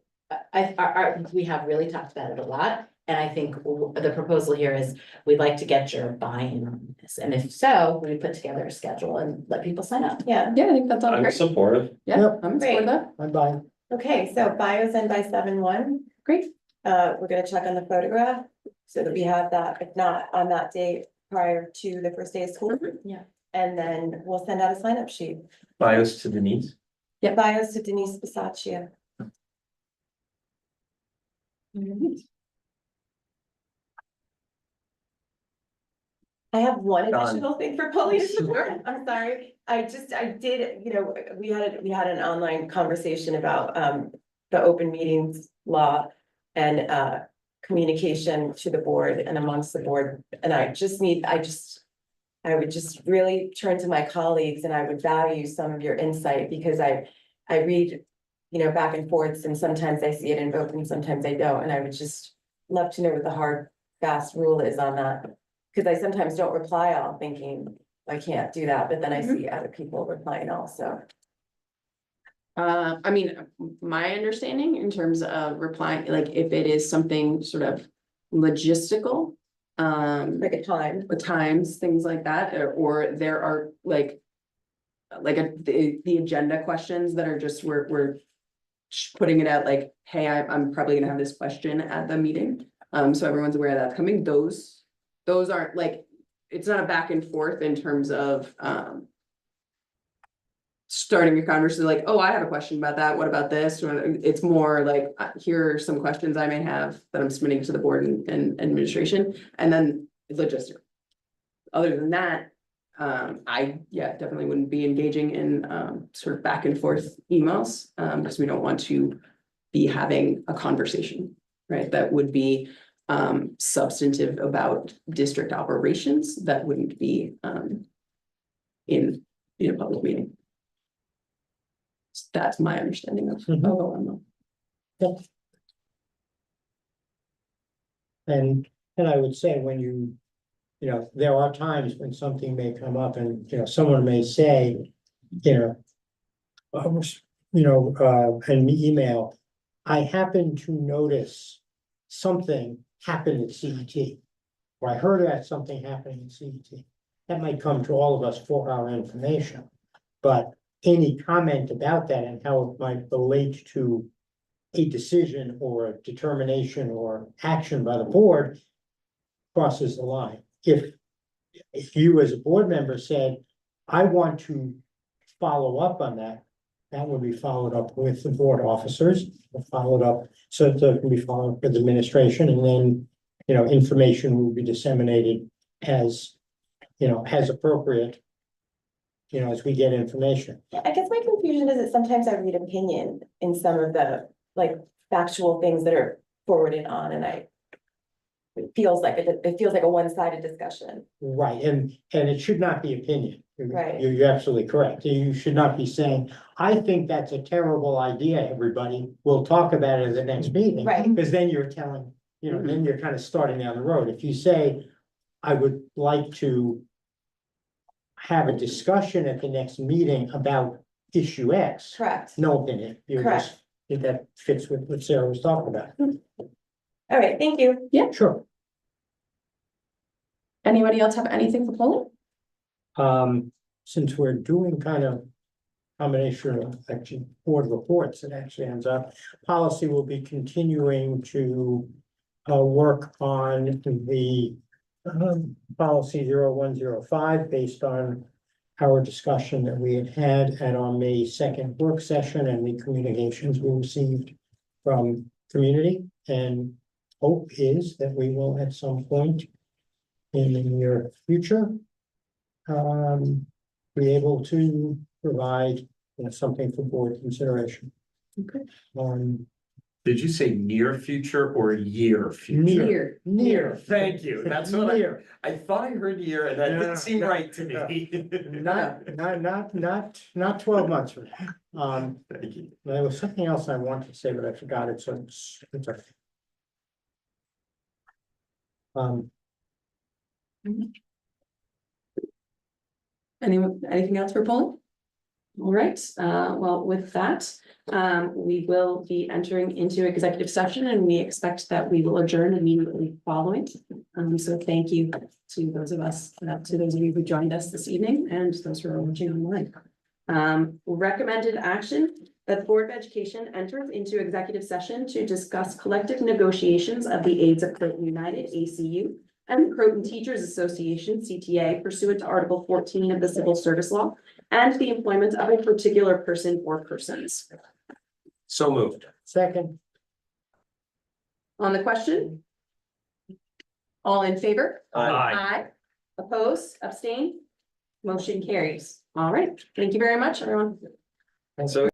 S6: we have really talked about it a lot. And I think the proposal here is we'd like to get your buy-in on this. And if so, we put together a schedule and let people sign up.
S2: I think that's all
S3: I'm
S2: great.
S3: supportive.
S2: Yeah, I'm
S7: Great.
S2: supportive of that.
S4: Bye-bye.
S7: Okay, so bios in by 7/1.
S2: Great.
S7: We're gonna check on the photograph so that we have that, if not on that date prior to the first day of school.
S6: Yeah.
S7: And then we'll send out a sign up sheet.
S3: Bios to Denise.
S7: Bios to Denise Bisaccia. I have one
S3: Done.
S7: additional thing for Pauline. I'm sorry. I did, we had an online conversation about the open meetings law and communication to the board and amongst the board. And I would just really turn to my colleagues and I would value some of your insight because I read, back and forths and sometimes I see it invoked and sometimes I don't. And I would just love to know what the hard, fast rule is on that. Because I sometimes don't reply all thinking I can't do that, but then I see other people replying also.
S2: I mean, my understanding in terms of replying, like if it is something sort of logistical.
S7: Like a time.
S2: With times, things like that, or there are like. The agenda questions that are just, we're putting it out like, hey, I'm probably gonna have this question at the meeting. So everyone's aware that's coming. Those aren't like, it's not a back and forth in terms of, starting a conversation like, oh, I have a question about that. What about this? It's more like, here are some questions I may have that I'm submitting to the board and administration, and then logistical. Other than that, I definitely wouldn't be engaging in sort of back and forth emails, because we don't want to be having a conversation, right? That would be substantive about district operations that wouldn't be in a public meeting. So that's my understanding of OMO.
S4: And I would say when there are times when something may come up and, someone may say, an email, I happen to notice something happened at CET. Or I heard about something happening at CET. That might come to all of us for our information. But any comment about that and how it might relate to a decision or a determination or action by the board crosses the line. If you as a board member said, I want to follow up on that, that would be followed up with the board officers, followed up, so that it can be followed up with administration, and then, information will be disseminated as appropriate, as we get information.
S7: I guess my confusion is that sometimes I read opinion in some of the like factual things that are forwarded on and it feels like a one-sided discussion.
S4: Right, and it should not be opinion.
S7: Right.
S4: You're absolutely correct. You should not be saying, I think that's a terrible idea, everybody. We'll talk about it at the next meeting.
S7: Right.
S4: Because then you're telling, then you're kind of starting down the road. If you say, I would like to have a discussion at the next meeting about issue X.
S7: Correct.
S4: No opinion.
S7: Correct.
S4: That fits with what Sarah was talking about.
S7: All right, thank you.
S4: Sure.
S2: Anybody else have anything for Pauline?
S4: Since we're doing kind of combination of actually board reports, it actually ends up, policy will be continuing to work on the policy 0105 based on our discussion that we had at our May 2nd work session and the communications we received from community, and hope is that we will at some point in the near future be able to provide something for board consideration.
S2: Okay.
S3: Did you say near future or year future?
S4: Near.
S3: Thank you. That's what
S4: Near.
S3: I thought I heard year and that didn't seem
S4: No,
S3: right to me.
S4: Not 12 months from now.
S3: Thank you.
S4: There was something else I wanted to say, but I forgot it, so it's okay.
S2: Anything else for Pauline? All right, well, with that, we will be entering into executive session and we expect that we will adjourn immediately following. So thank you to those of you who joined us this evening and those who are watching online. Recommended action, that the Board of Education enters into executive session to discuss collective negotiations of the aides of Croton United, ACU, and the Croton Teachers Association, CTA, pursuant to Article 14 of the Civil Service Law, and the employment of a particular person or persons.
S3: So moved.
S4: Second,
S2: On the question? All in favor?
S3: Aye.
S2: Oppose, abstain? Motion carries. All right, thank you very much, everyone.
S3: So